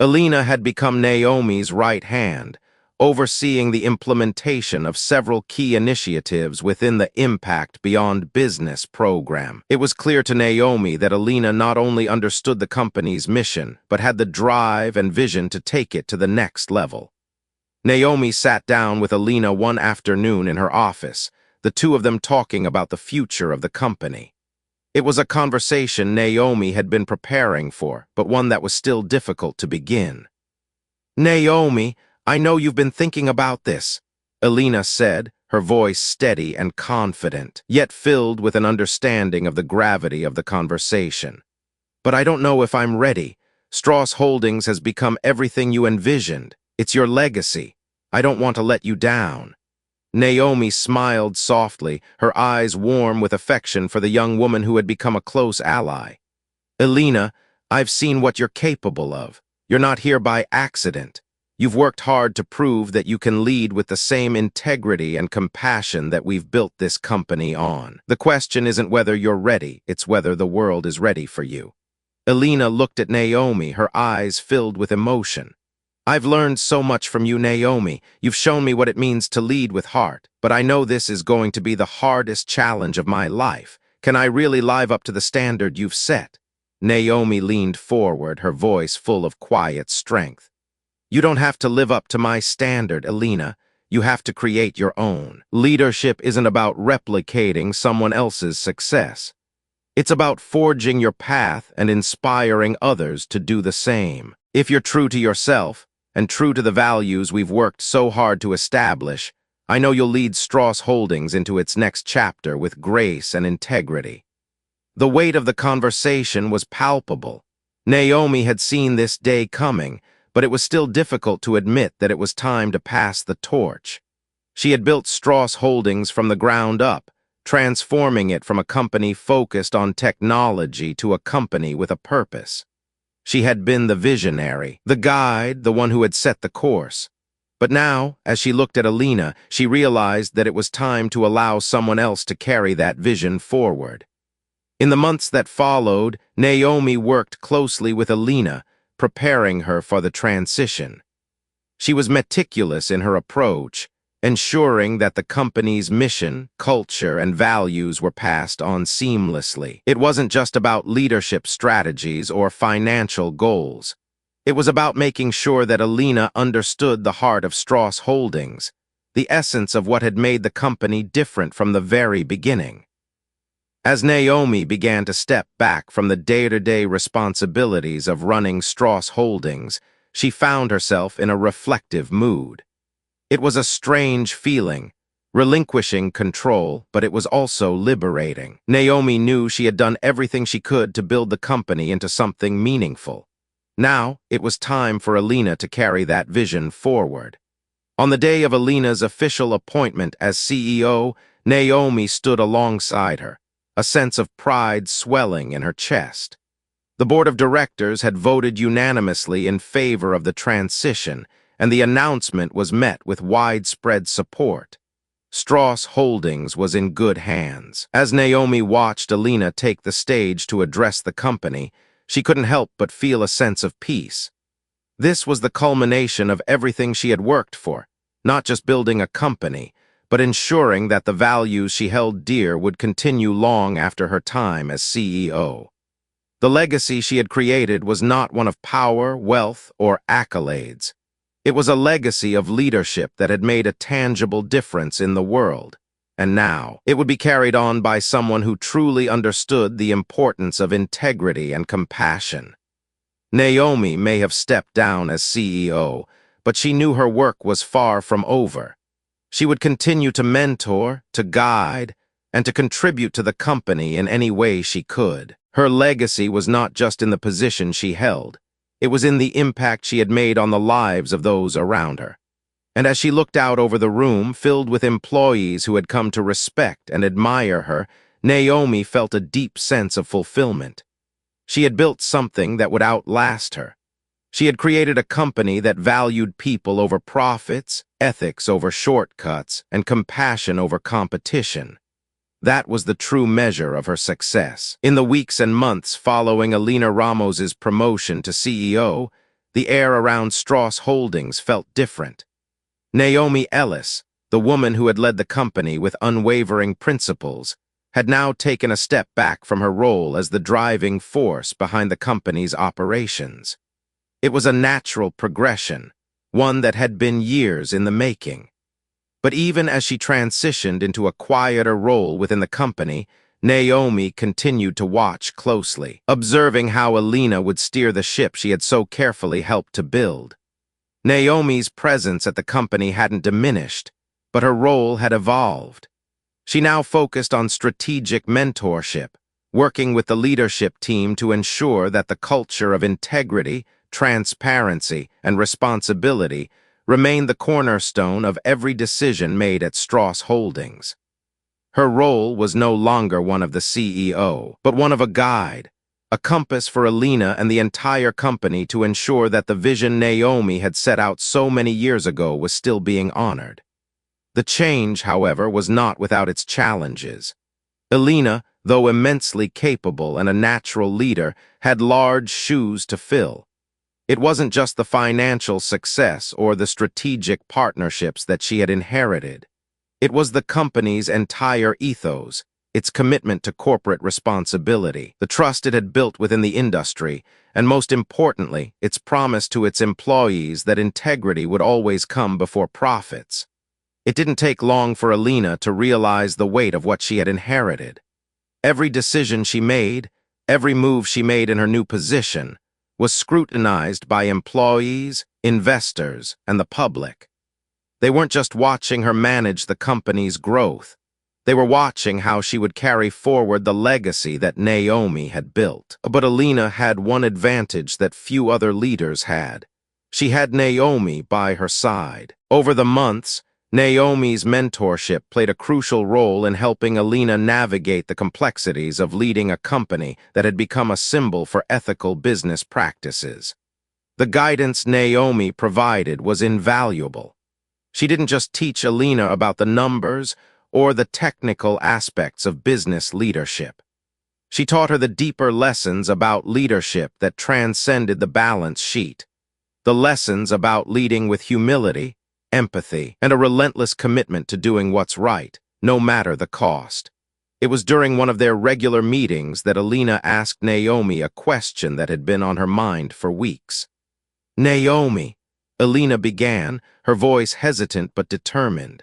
Elena had become Naomi's right hand, overseeing the implementation of several key initiatives within the Impact Beyond Business program. It was clear to Naomi that Elena not only understood the company's mission, but had the drive and vision to take it to the next level. Naomi sat down with Elena one afternoon in her office, the two of them talking about the future of the company. It was a conversation Naomi had been preparing for, but one that was still difficult to begin. "Naomi, I know you've been thinking about this," Elena said, her voice steady and confident, yet filled with an understanding of the gravity of the conversation. "But I don't know if I'm ready. Strauss Holdings has become everything you envisioned. It's your legacy. I don't want to let you down." Naomi smiled softly, her eyes warm with affection for the young woman who had become a close ally. "Elena, I've seen what you're capable of. You're not here by accident. You've worked hard to prove that you can lead with the same integrity and compassion that we've built this company on. The question isn't whether you're ready, it's whether the world is ready for you." Elena looked at Naomi, her eyes filled with emotion. "I've learned so much from you, Naomi. You've shown me what it means to lead with heart, but I know this is going to be the hardest challenge of my life. Can I really live up to the standard you've set?" Naomi leaned forward, her voice full of quiet strength. "You don't have to live up to my standard, Elena. You have to create your own. Leadership isn't about replicating someone else's success. It's about forging your path and inspiring others to do the same. If you're true to yourself, and true to the values we've worked so hard to establish, I know you'll lead Strauss Holdings into its next chapter with grace and integrity." The weight of the conversation was palpable. Naomi had seen this day coming, but it was still difficult to admit that it was time to pass the torch. She had built Strauss Holdings from the ground up, transforming it from a company focused on technology to a company with a purpose. She had been the visionary, the guide, the one who had set the course. But now, as she looked at Elena, she realized that it was time to allow someone else to carry that vision forward. In the months that followed, Naomi worked closely with Elena, preparing her for the transition. She was meticulous in her approach, ensuring that the company's mission, culture, and values were passed on seamlessly. It wasn't just about leadership strategies or financial goals. It was about making sure that Elena understood the heart of Strauss Holdings, the essence of what had made the company different from the very beginning. As Naomi began to step back from the day-to-day responsibilities of running Strauss Holdings, she found herself in a reflective mood. It was a strange feeling, relinquishing control, but it was also liberating. Naomi knew she had done everything she could to build the company into something meaningful. Now, it was time for Elena to carry that vision forward. On the day of Elena's official appointment as CEO, Naomi stood alongside her, a sense of pride swelling in her chest. The board of directors had voted unanimously in favor of the transition, and the announcement was met with widespread support. Strauss Holdings was in good hands. As Naomi watched Elena take the stage to address the company, she couldn't help but feel a sense of peace. This was the culmination of everything she had worked for, not just building a company, but ensuring that the values she held dear would continue long after her time as CEO. The legacy she had created was not one of power, wealth, or accolades. It was a legacy of leadership that had made a tangible difference in the world, and now it would be carried on by someone who truly understood the importance of integrity and compassion. Naomi may have stepped down as CEO, but she knew her work was far from over. She would continue to mentor, to guide, and to contribute to the company in any way she could. Her legacy was not just in the position she held. It was in the impact she had made on the lives of those around her. And as she looked out over the room filled with employees who had come to respect and admire her, Naomi felt a deep sense of fulfillment. She had built something that would outlast her. She had created a company that valued people over profits, ethics over shortcuts, and compassion over competition. That was the true measure of her success. In the weeks and months following Elena Ramos's promotion to CEO, the air around Strauss Holdings felt different. Naomi Ellis, the woman who had led the company with unwavering principles, had now taken a step back from her role as the driving force behind the company's operations. It was a natural progression, one that had been years in the making. But even as she transitioned into a quieter role within the company, Naomi continued to watch closely, observing how Alina would steer the ship she had so carefully helped to build. Naomi's presence at the company hadn't diminished, but her role had evolved. She now focused on strategic mentorship, working with the leadership team to ensure that the culture of integrity, transparency, and responsibility remained the cornerstone of every decision made at Strauss Holdings. Her role was no longer one of the CEO, but one of a guide, a compass for Alina and the entire company to ensure that the vision Naomi had set out so many years ago was still being honored. The change, however, was not without its challenges. Alina, though immensely capable and a natural leader, had large shoes to fill. It wasn't just the financial success or the strategic partnerships that she had inherited. It was the company's entire ethos, its commitment to corporate responsibility, the trust it had built within the industry, and most importantly, its promise to its employees that integrity would always come before profits. It didn't take long for Alina to realize the weight of what she had inherited. Every decision she made, every move she made in her new position, was scrutinized by employees, investors, and the public. They weren't just watching her manage the company's growth. They were watching how she would carry forward the legacy that Naomi had built. But Alina had one advantage that few other leaders had. She had Naomi by her side. Over the months, Naomi's mentorship played a crucial role in helping Alina navigate the complexities of leading a company that had become a symbol for ethical business practices. The guidance Naomi provided was invaluable. She didn't just teach Alina about the numbers or the technical aspects of business leadership. She taught her the deeper lessons about leadership that transcended the balance sheet, the lessons about leading with humility, empathy, and a relentless commitment to doing what's right, no matter the cost. It was during one of their regular meetings that Alina asked Naomi a question that had been on her mind for weeks. "Naomi," Alina began, her voice hesitant but determined.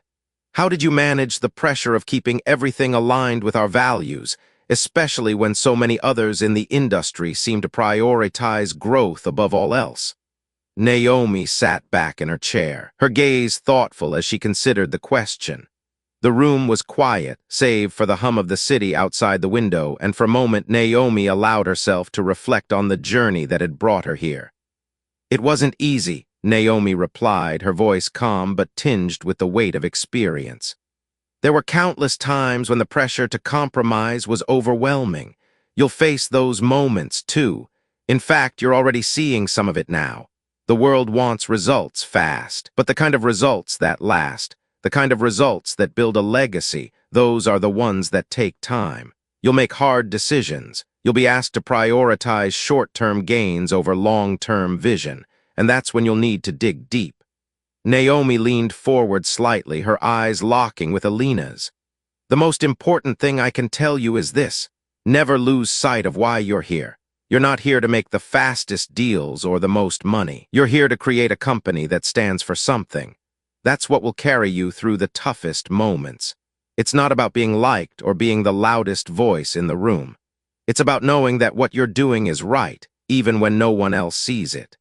"How did you manage the pressure of keeping everything aligned with our values, especially when so many others in the industry seem to prioritize growth above all else?" Naomi sat back in her chair, her gaze thoughtful as she considered the question. The room was quiet, save for the hum of the city outside the window, and for a moment Naomi allowed herself to reflect on the journey that had brought her here. "It wasn't easy," Naomi replied, her voice calm but tinged with the weight of experience. "There were countless times when the pressure to compromise was overwhelming. You'll face those moments, too. In fact, you're already seeing some of it now. The world wants results fast, but the kind of results that last, the kind of results that build a legacy, those are the ones that take time. You'll make hard decisions. You'll be asked to prioritize short-term gains over long-term vision, and that's when you'll need to dig deep." Naomi leaned forward slightly, her eyes locking with Alina's. "The most important thing I can tell you is this: never lose sight of why you're here. You're not here to make the fastest deals or the most money. You're here to create a company that stands for something. That's what will carry you through the toughest moments. It's not about being liked or being the loudest voice in the room. It's about knowing that what you're doing is right, even when no one else sees it."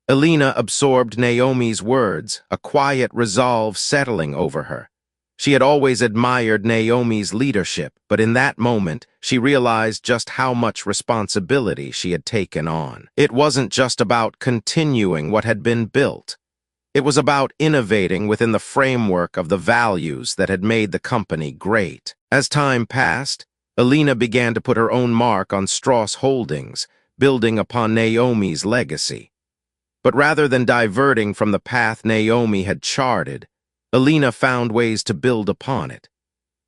Alina absorbed Naomi's words, a quiet resolve settling over her. She had always admired Naomi's leadership, but in that moment, she realized just how much responsibility she had taken on. It wasn't just about continuing what had been built. It was about innovating within the framework of the values that had made the company great. As time passed, Alina began to put her own mark on Strauss Holdings, building upon Naomi's legacy. But rather than diverting from the path Naomi had charted, Alina found ways to build upon it.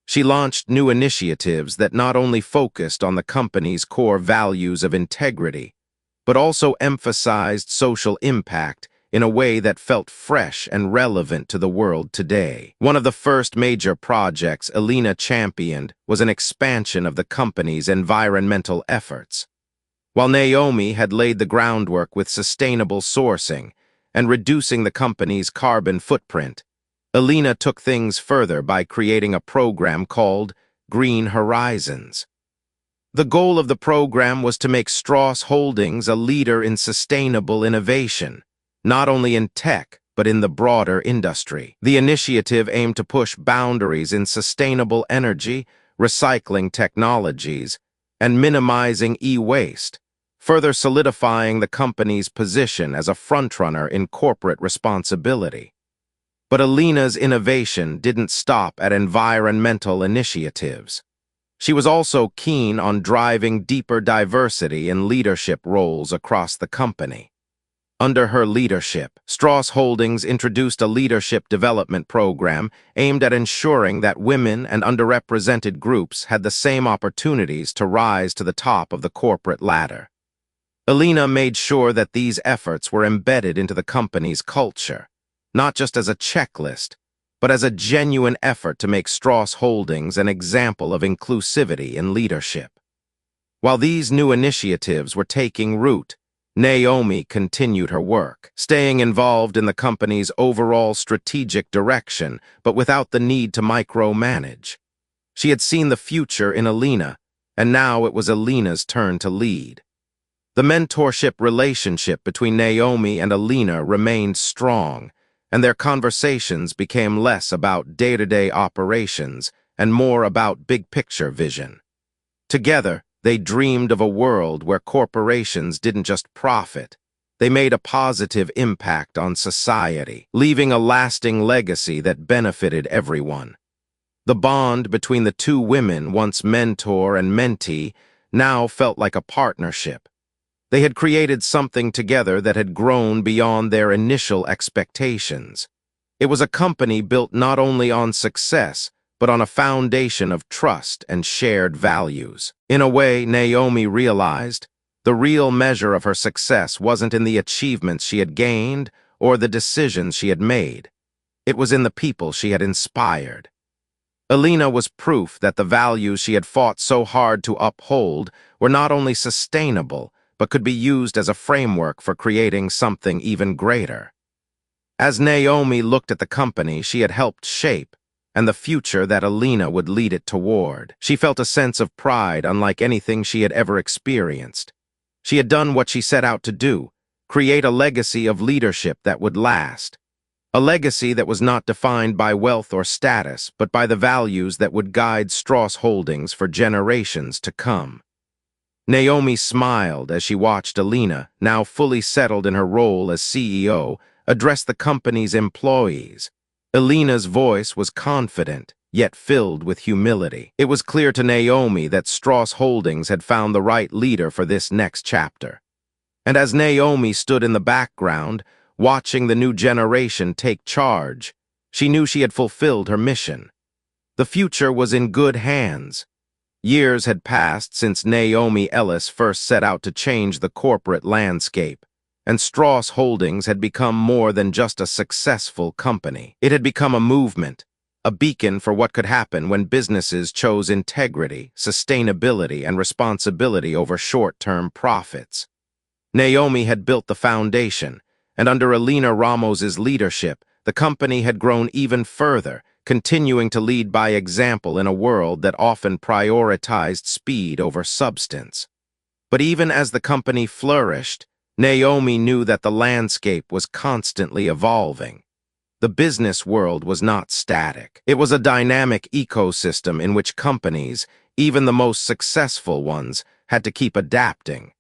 She launched new initiatives that not only focused on the company's core values of integrity, but also emphasized social impact in a way that felt fresh and relevant to the world today. One of the first major projects Alina championed was an expansion of the company's environmental efforts. While Naomi had laid the groundwork with sustainable sourcing and reducing the company's carbon footprint, Alina took things further by creating a program called green horizons. The goal of the program was to make Strauss Holdings a leader in sustainable innovation, not only in tech, but in the broader industry. The initiative aimed to push boundaries in sustainable energy, recycling technologies, and minimizing e-waste, further solidifying the company's position as a frontrunner in corporate responsibility. But Alina's innovation didn't stop at environmental initiatives. She was also keen on driving deeper diversity in leadership roles across the company. Under her leadership, Strauss Holdings introduced a leadership development program aimed at ensuring that women and underrepresented groups had the same opportunities to rise to the top of the corporate ladder. Alina made sure that these efforts were embedded into the company's culture, not just as a checklist, but as a genuine effort to make Strauss Holdings an example of inclusivity in leadership. While these new initiatives were taking root, Naomi continued her work, staying involved in the company's overall strategic direction, but without the need to micromanage. She had seen the future in Alina, and now it was Alina's turn to lead. The mentorship relationship between Naomi and Alina remained strong, and their conversations became less about day-to-day operations and more about big-picture vision. Together, they dreamed of a world where corporations didn't just profit. They made a positive impact on society, leaving a lasting legacy that benefited everyone. The bond between the two women, once mentor and mentee, now felt like a partnership. They had created something together that had grown beyond their initial expectations. It was a company built not only on success, but on a foundation of trust and shared values. In a way, Naomi realized the real measure of her success wasn't in the achievements she had gained or the decisions she had made. It was in the people she had inspired. Alina was proof that the values she had fought so hard to uphold were not only sustainable, but could be used as a framework for creating something even greater. As Naomi looked at the company she had helped shape, and the future that Alina would lead it toward, she felt a sense of pride unlike anything she had ever experienced. She had done what she set out to do, create a legacy of leadership that would last. A legacy that was not defined by wealth or status, but by the values that would guide Strauss Holdings for generations to come. Naomi smiled as she watched Alina, now fully settled in her role as CEO, address the company's employees. Alina's voice was confident, yet filled with humility. It was clear to Naomi that Strauss Holdings had found the right leader for this next chapter. And as Naomi stood in the background, watching the new generation take charge, she knew she had fulfilled her mission. The future was in good hands. Years had passed since Naomi Ellis first set out to change the corporate landscape, and Strauss Holdings had become more than just a successful company. It had become a movement, a beacon for what could happen when businesses chose integrity, sustainability, and responsibility over short-term profits. Naomi had built the foundation, and under Alina Ramos's leadership, the company had grown even further, continuing to lead by example in a world that often prioritized speed over substance. But even as the company flourished, Naomi knew that the landscape was constantly evolving. The business world was not static. It was a dynamic ecosystem in which companies, even the most successful ones, had to keep adapting.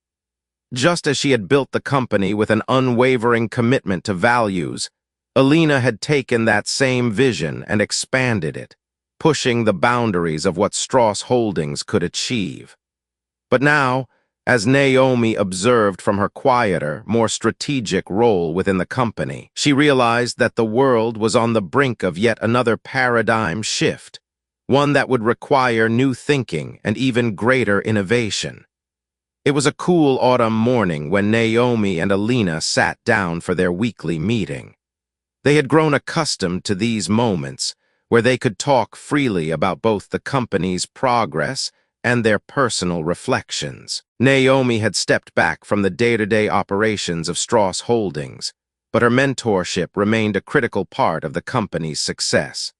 Just as she had built the company with an unwavering commitment to values, Alina had taken that same vision and expanded it, pushing the boundaries of what Strauss Holdings could achieve. But now, as Naomi observed from her quieter, more strategic role within the company, she realized that the world was on the brink of yet another paradigm shift, one that would require new thinking and even greater innovation. It was a cool autumn morning when Naomi and Alina sat down for their weekly meeting. They had grown accustomed to these moments, where they could talk freely about both the company's progress and their personal reflections. Naomi had stepped back from the day-to-day operations of Strauss Holdings, but her mentorship remained a critical part of the company's success.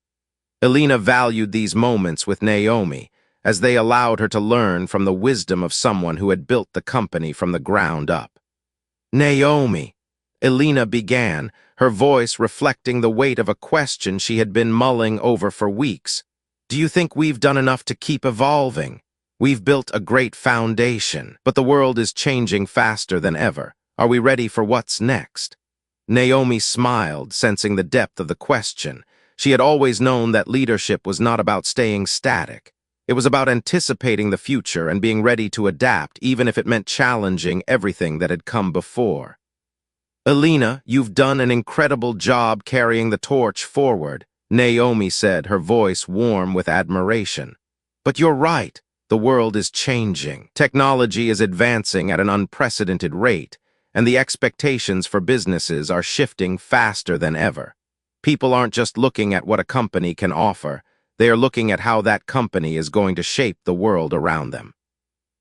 Alina valued these moments with Naomi, as they allowed her to learn from the wisdom of someone who had built the company from the ground up. "Naomi," Elena began, her voice reflecting the weight of a question she had been mulling over for weeks. "Do you think we've done enough to keep evolving? We've built a great foundation, but the world is changing faster than ever. Are we ready for what's next?" Naomi smiled, sensing the depth of the question. She had always known that leadership was not about staying static. It was about anticipating the future and being ready to adapt, even if it meant challenging everything that had come before. "Elena, you've done an incredible job carrying the torch forward," Naomi said, her voice warm with admiration. "But you're right, the world is changing. Technology is advancing at an unprecedented rate, and the expectations for businesses are shifting faster than ever. People aren't just looking at what a company can offer, they are looking at how that company is going to shape the world around them."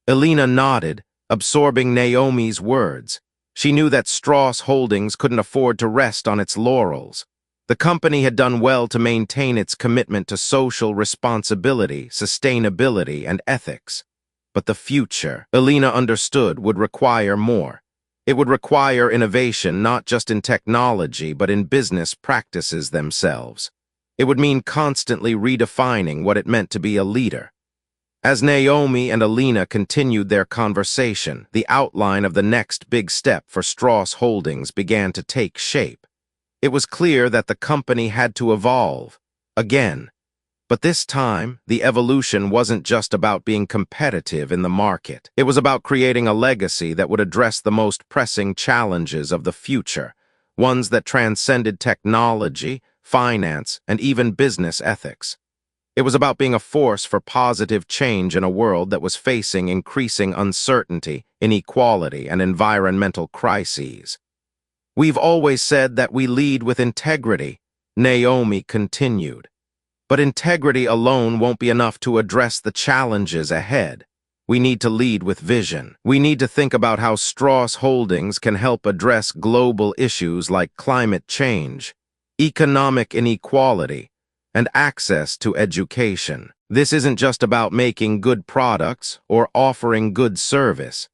Elena nodded, absorbing Naomi's words. She knew that Strauss Holdings couldn't afford to rest on its laurels. The company had done well to maintain its commitment to social responsibility, sustainability, and ethics. But the future, Elena understood, would require more. It would require innovation not just in technology but in business practices themselves. It would mean constantly redefining what it meant to be a leader. As Naomi and Elena continued their conversation, the outline of the next big step for Strauss Holdings began to take shape. It was clear that the company had to evolve, again. But this time, the evolution wasn't just about being competitive in the market. It was about creating a legacy that would address the most pressing challenges of the future, ones that transcended technology, finance, and even business ethics. It was about being a force for positive change in a world that was facing increasing uncertainty, inequality, and environmental crises. "We've always said that we lead with integrity," Naomi continued. "But integrity alone won't be enough to address the challenges ahead. We need to lead with vision. We need to think about how Strauss Holdings can help address global issues like climate change, economic inequality, and access to education. This isn't just about making good products or offering good service.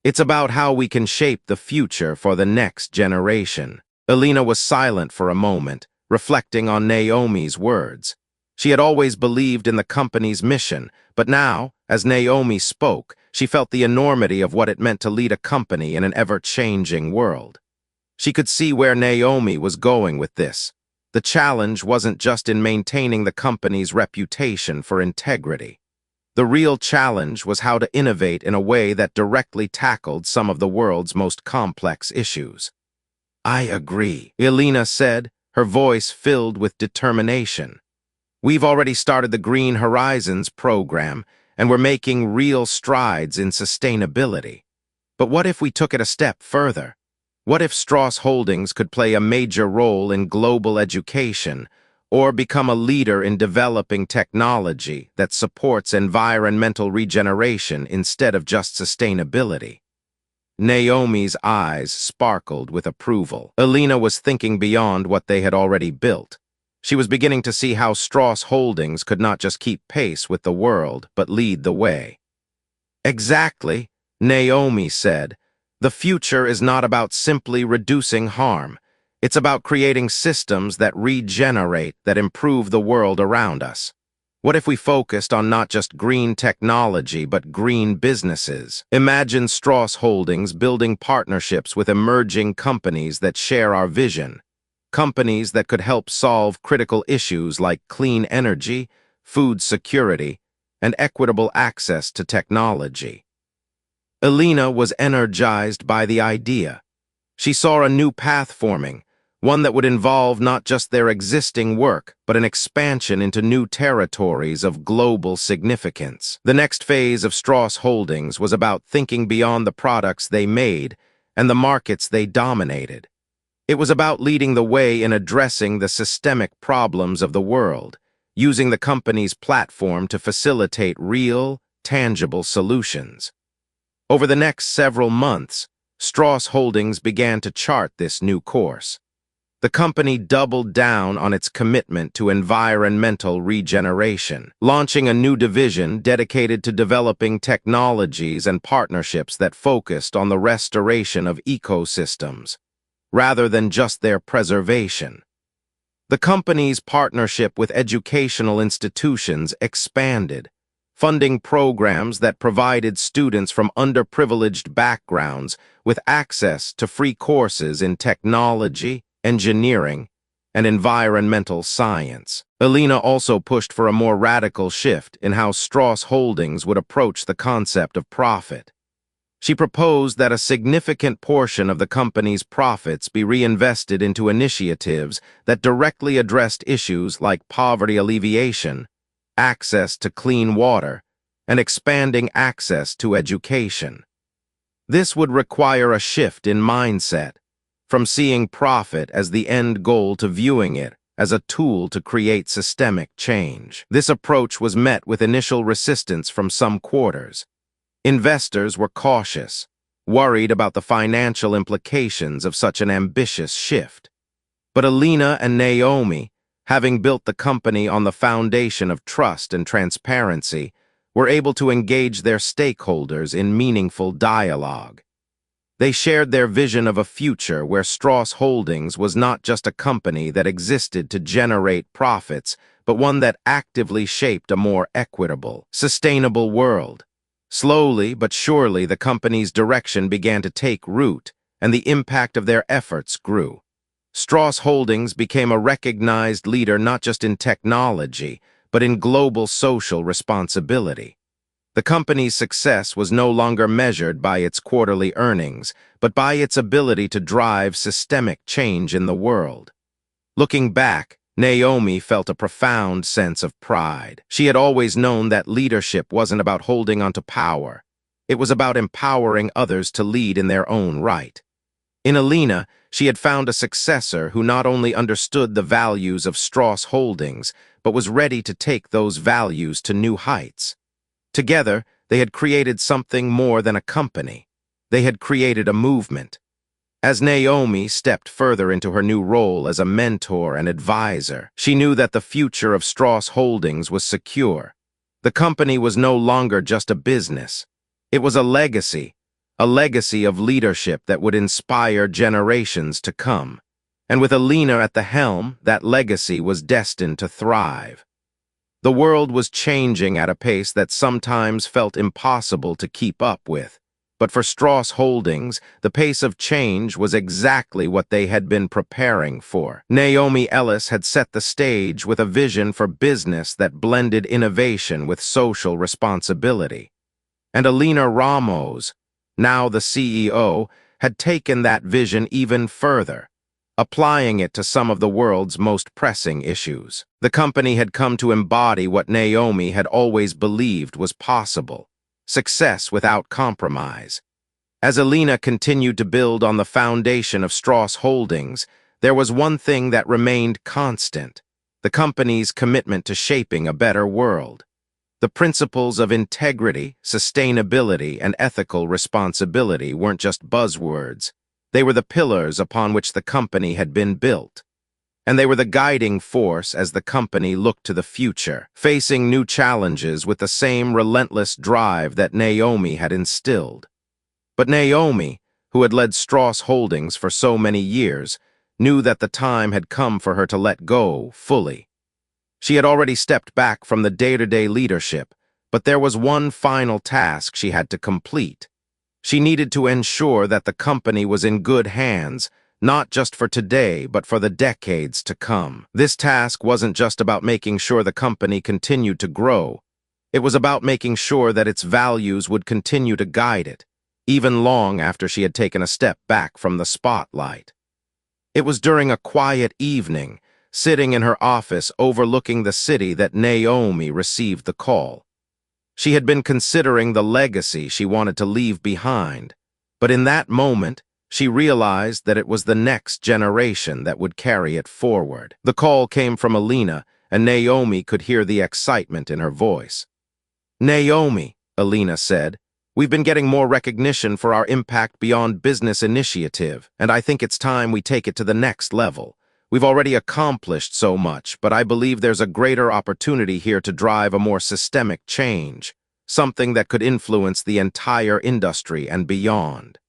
It's about how we can shape the future for the next generation." Elena was silent for a moment, reflecting on Naomi's words. She had always believed in the company's mission, but now, as Naomi spoke, she felt the enormity of what it meant to lead a company in an ever-changing world. She could see where Naomi was going with this. The challenge wasn't just in maintaining the company's reputation for integrity. The real challenge was how to innovate in a way that directly tackled some of the world's most complex issues. "I agree," Elena said, her voice filled with determination. "We've already started the Green Horizons program, and we're making real strides in sustainability. But what if we took it a step further? What if Strauss Holdings could play a major role in global education, or become a leader in developing technology that supports environmental regeneration instead of just sustainability?" Naomi's eyes sparkled with approval. Elena was thinking beyond what they had already built. She was beginning to see how Strauss Holdings could not just keep pace with the world, but lead the way. "Exactly," Naomi said. "The future is not about simply reducing harm. It's about creating systems that regenerate, that improve the world around us. What if we focused on not just green technology, but green businesses? Imagine Strauss Holdings building partnerships with emerging companies that share our vision. Companies that could help solve critical issues like clean energy, food security, and equitable access to technology." Elena was energized by the idea. She saw a new path forming, one that would involve not just their existing work, but an expansion into new territories of global significance. The next phase of Strauss Holdings was about thinking beyond the products they made and the markets they dominated. It was about leading the way in addressing the systemic problems of the world, using the company's platform to facilitate real, tangible solutions. Over the next several months, Strauss Holdings began to chart this new course. The company doubled down on its commitment to environmental regeneration, launching a new division dedicated to developing technologies and partnerships that focused on the restoration of ecosystems, rather than just their preservation. The company's partnership with educational institutions expanded, funding programs that provided students from underprivileged backgrounds with access to free courses in technology, engineering, and environmental science. Alina also pushed for a more radical shift in how Strauss Holdings would approach the concept of profit. She proposed that a significant portion of the company's profits be reinvested into initiatives that directly addressed issues like poverty alleviation, access to clean water, and expanding access to education. This would require a shift in mindset, from seeing profit as the end goal to viewing it as a tool to create systemic change. This approach was met with initial resistance from some quarters. Investors were cautious, worried about the financial implications of such an ambitious shift. But Alina and Naomi, having built the company on the foundation of trust and transparency, were able to engage their stakeholders in meaningful dialogue. They shared their vision of a future where Strauss Holdings was not just a company that existed to generate profits, but one that actively shaped a more equitable, sustainable world. Slowly but surely, the company's direction began to take root, and the impact of their efforts grew. Strauss Holdings became a recognized leader not just in technology, but in global social responsibility. The company's success was no longer measured by its quarterly earnings, but by its ability to drive systemic change in the world. Looking back, Naomi felt a profound sense of pride. She had always known that leadership wasn't about holding onto power. It was about empowering others to lead in their own right. In Alina, she had found a successor who not only understood the values of Strauss Holdings, but was ready to take those values to new heights. Together, they had created something more than a company. They had created a movement. As Naomi stepped further into her new role as a mentor and advisor, she knew that the future of Strauss Holdings was secure. The company was no longer just a business. It was a legacy of leadership that would inspire generations to come. And with Alina at the helm, that legacy was destined to thrive. The world was changing at a pace that sometimes felt impossible to keep up with. But for Strauss Holdings, the pace of change was exactly what they had been preparing for. Naomi Ellis had set the stage with a vision for business that blended innovation with social responsibility. And Alina Ramos, now the CEO, had taken that vision even further, applying it to some of the world's most pressing issues. The company had come to embody what Naomi had always believed was possible: success without compromise. As Alina continued to build on the foundation of Strauss Holdings, there was one thing that remained constant: the company's commitment to shaping a better world. The principles of integrity, sustainability, and ethical responsibility weren't just buzzwords. They were the pillars upon which the company had been built. And they were the guiding force as the company looked to the future, facing new challenges with the same relentless drive that Naomi had instilled. But Naomi, who had led Strauss Holdings for so many years, knew that the time had come for her to let go fully. She had already stepped back from the day-to-day leadership, but there was one final task she had to complete. She needed to ensure that the company was in good hands, not just for today, but for the decades to come. This task wasn't just about making sure the company continued to grow. It was about making sure that its values would continue to guide it, even long after she had taken a step back from the spotlight. It was during a quiet evening, sitting in her office overlooking the city, that Naomi received the call. She had been considering the legacy she wanted to leave behind, but in that moment, she realized that it was the next generation that would carry it forward. The call came from Alina, and Naomi could hear the excitement in her voice. "Naomi," Alina said, "we've been getting more recognition for our impact beyond business initiative, and I think it's time we take it to the next level. We've already accomplished so much, but I believe there's a greater opportunity here to drive a more systemic change, something that could influence the entire industry and beyond."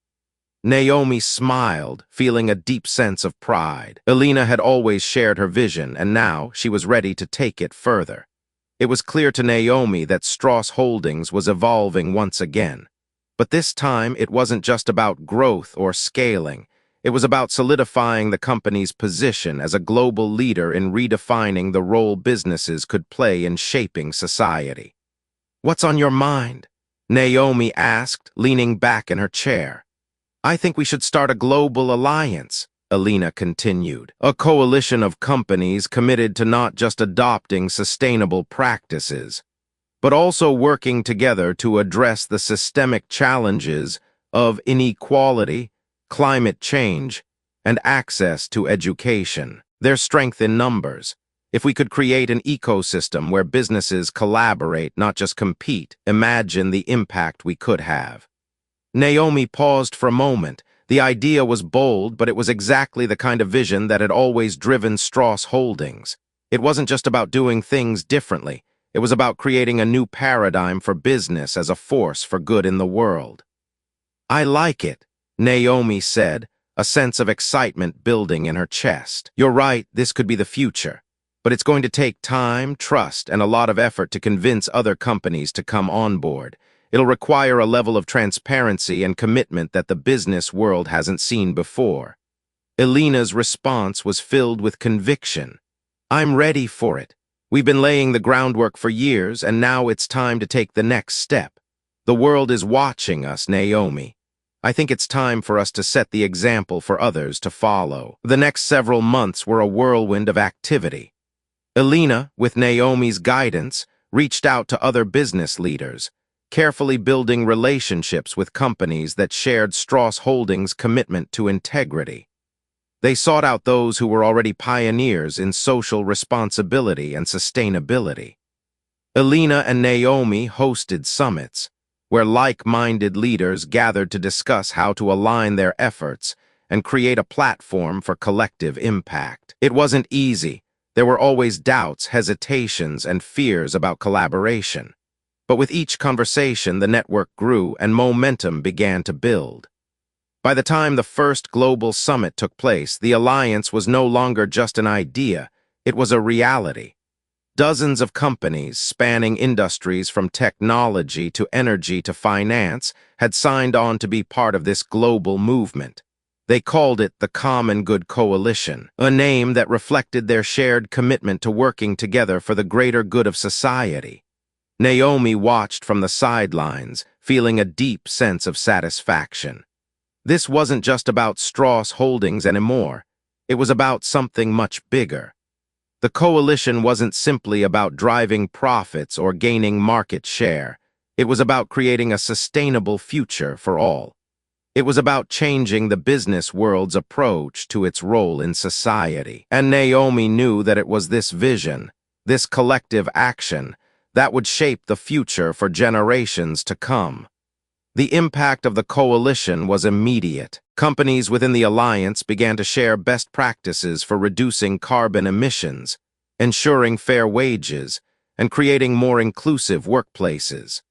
Naomi smiled, feeling a deep sense of pride. Elena had always shared her vision, and now she was ready to take it further. It was clear to Naomi that Strauss Holdings was evolving once again. But this time, it wasn't just about growth or scaling. It was about solidifying the company's position as a global leader in redefining the role businesses could play in shaping society. "What's on your mind?" Naomi asked, leaning back in her chair. "I think we should start a global alliance," Elena continued. "A coalition of companies committed to not just adopting sustainable practices, but also working together to address the systemic challenges of inequality, climate change, and access to education. There's strength in numbers. If we could create an ecosystem where businesses collaborate, not just compete, imagine the impact we could have." Naomi paused for a moment. The idea was bold, but it was exactly the kind of vision that had always driven Strauss Holdings. It wasn't just about doing things differently. It was about creating a new paradigm for business as a force for good in the world. "I like it," Naomi said, a sense of excitement building in her chest. "You're right, this could be the future. But it's going to take time, trust, and a lot of effort to convince other companies to come on board. It'll require a level of transparency and commitment that the business world hasn't seen before." Elena's response was filled with conviction. "I'm ready for it. We've been laying the groundwork for years, and now it's time to take the next step. The world is watching us, Naomi. I think it's time for us to set the example for others to follow." The next several months were a whirlwind of activity. Elena, with Naomi's guidance, reached out to other business leaders, carefully building relationships with companies that shared Strauss Holdings' commitment to integrity. They sought out those who were already pioneers in social responsibility and sustainability. Elena and Naomi hosted summits, where like-minded leaders gathered to discuss how to align their efforts and create a platform for collective impact. It wasn't easy. There were always doubts, hesitations, and fears about collaboration. But with each conversation, the network grew and momentum began to build. By the time the first global summit took place, the alliance was no longer just an idea, it was a reality. Dozens of companies, spanning industries from technology to energy to finance, had signed on to be part of this global movement. They called it the Common Good Coalition, a name that reflected their shared commitment to working together for the greater good of society. Naomi watched from the sidelines, feeling a deep sense of satisfaction. This wasn't just about Strauss Holdings anymore. It was about something much bigger. The coalition wasn't simply about driving profits or gaining market share. It was about creating a sustainable future for all. It was about changing the business world's approach to its role in society. And Naomi knew that it was this vision, this collective action, that would shape the future for generations to come. The impact of the coalition was immediate. Companies within the alliance began to share best practices for reducing carbon emissions, ensuring fair wages, and creating more inclusive workplaces.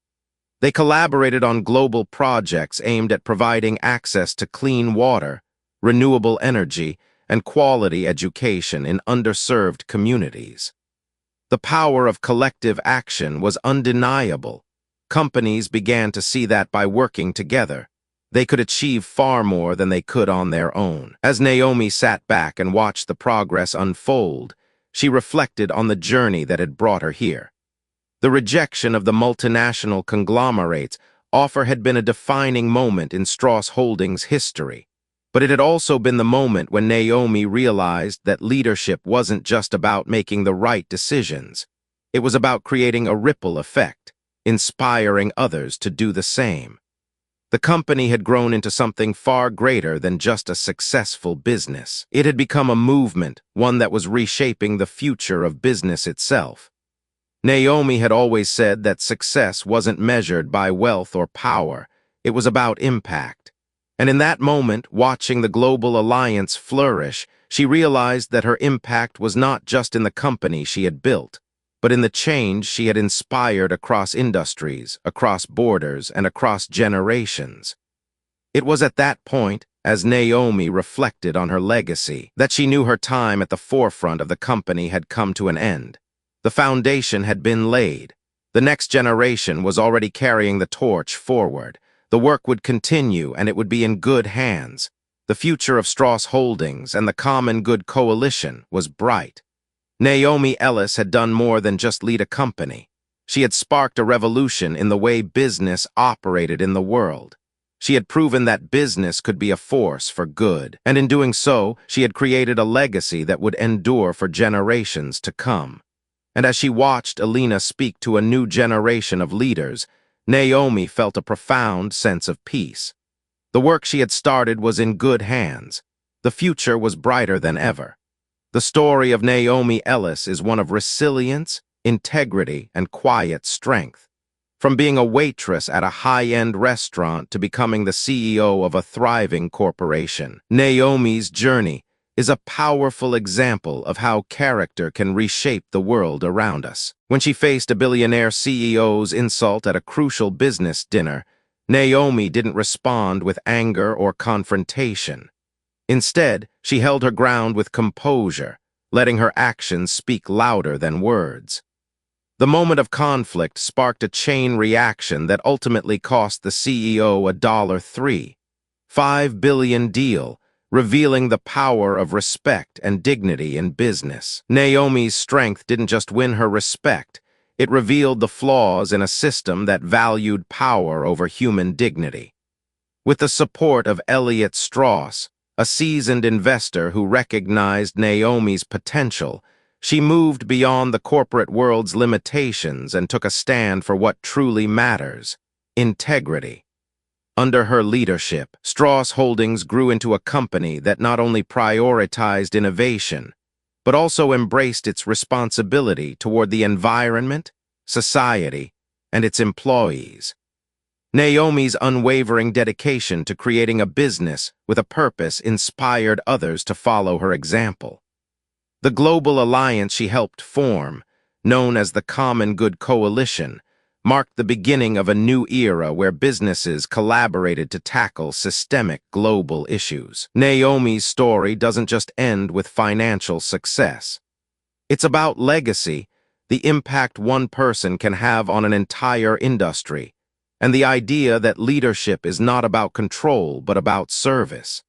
They collaborated on global projects aimed at providing access to clean water, renewable energy, and quality education in underserved communities. The power of collective action was undeniable. Companies began to see that by working together, they could achieve far more than they could on their own. As Naomi sat back and watched the progress unfold, she reflected on the journey that had brought her here. The rejection of the multinational conglomerates had been a defining moment in Strauss Holdings' history. But it had also been the moment when Naomi realized that leadership wasn't just about making the right decisions. It was about creating a ripple effect, inspiring others to do the same. The company had grown into something far greater than just a successful business. It had become a movement, one that was reshaping the future of business itself. Naomi had always said that success wasn't measured by wealth or power. It was about impact. And in that moment, watching the global alliance flourish, she realized that her impact was not just in the company she had built, but in the change she had inspired across industries, across borders, and across generations. It was at that point, as Naomi reflected on her legacy, that she knew her time at the forefront of the company had come to an end. The foundation had been laid. The next generation was already carrying the torch forward. The work would continue, and it would be in good hands. The future of Strauss Holdings and the Common Good Coalition was bright. Naomi Ellis had done more than just lead a company. She had sparked a revolution in the way business operated in the world. She had proven that business could be a force for good, and in doing so, she had created a legacy that would endure for generations to come. And as she watched Alina speak to a new generation of leaders, Naomi felt a profound sense of peace. The work she had started was in good hands. The future was brighter than ever. The story of Naomi Ellis is one of resilience, integrity, and quiet strength. From being a waitress at a high-end restaurant to becoming the CEO of a thriving corporation, Naomi's journey is a powerful example of how character can reshape the world around us. When she faced a billionaire CEO's insult at a crucial business dinner, Naomi didn't respond with anger or confrontation. Instead, she held her ground with composure, letting her actions speak louder than words. The moment of conflict sparked a chain reaction that ultimately cost the CEO a $3.5 billion deal, revealing the power of respect and dignity in business. Naomi's strength didn't just win her respect, it revealed the flaws in a system that valued power over human dignity. With the support of Elliot Strauss, a seasoned investor who recognized Naomi's potential, she moved beyond the corporate world's limitations and took a stand for what truly matters: integrity. Under her leadership, Strauss Holdings grew into a company that not only prioritized innovation, but also embraced its responsibility toward the environment, society, and its employees. Naomi's unwavering dedication to creating a business with a purpose inspired others to follow her example. The global alliance she helped form, known as the Common Good Coalition, marked the beginning of a new era where businesses collaborated to tackle systemic global issues. Naomi's story doesn't just end with financial success. It's about legacy, the impact one person can have on an entire industry, and the idea that leadership is not about control but about service.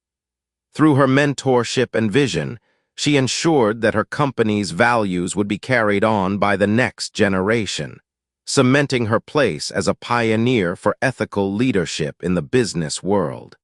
Through her mentorship and vision, she ensured that her company's values would be carried on by the next generation, cementing her place as a pioneer for ethical leadership in the business world.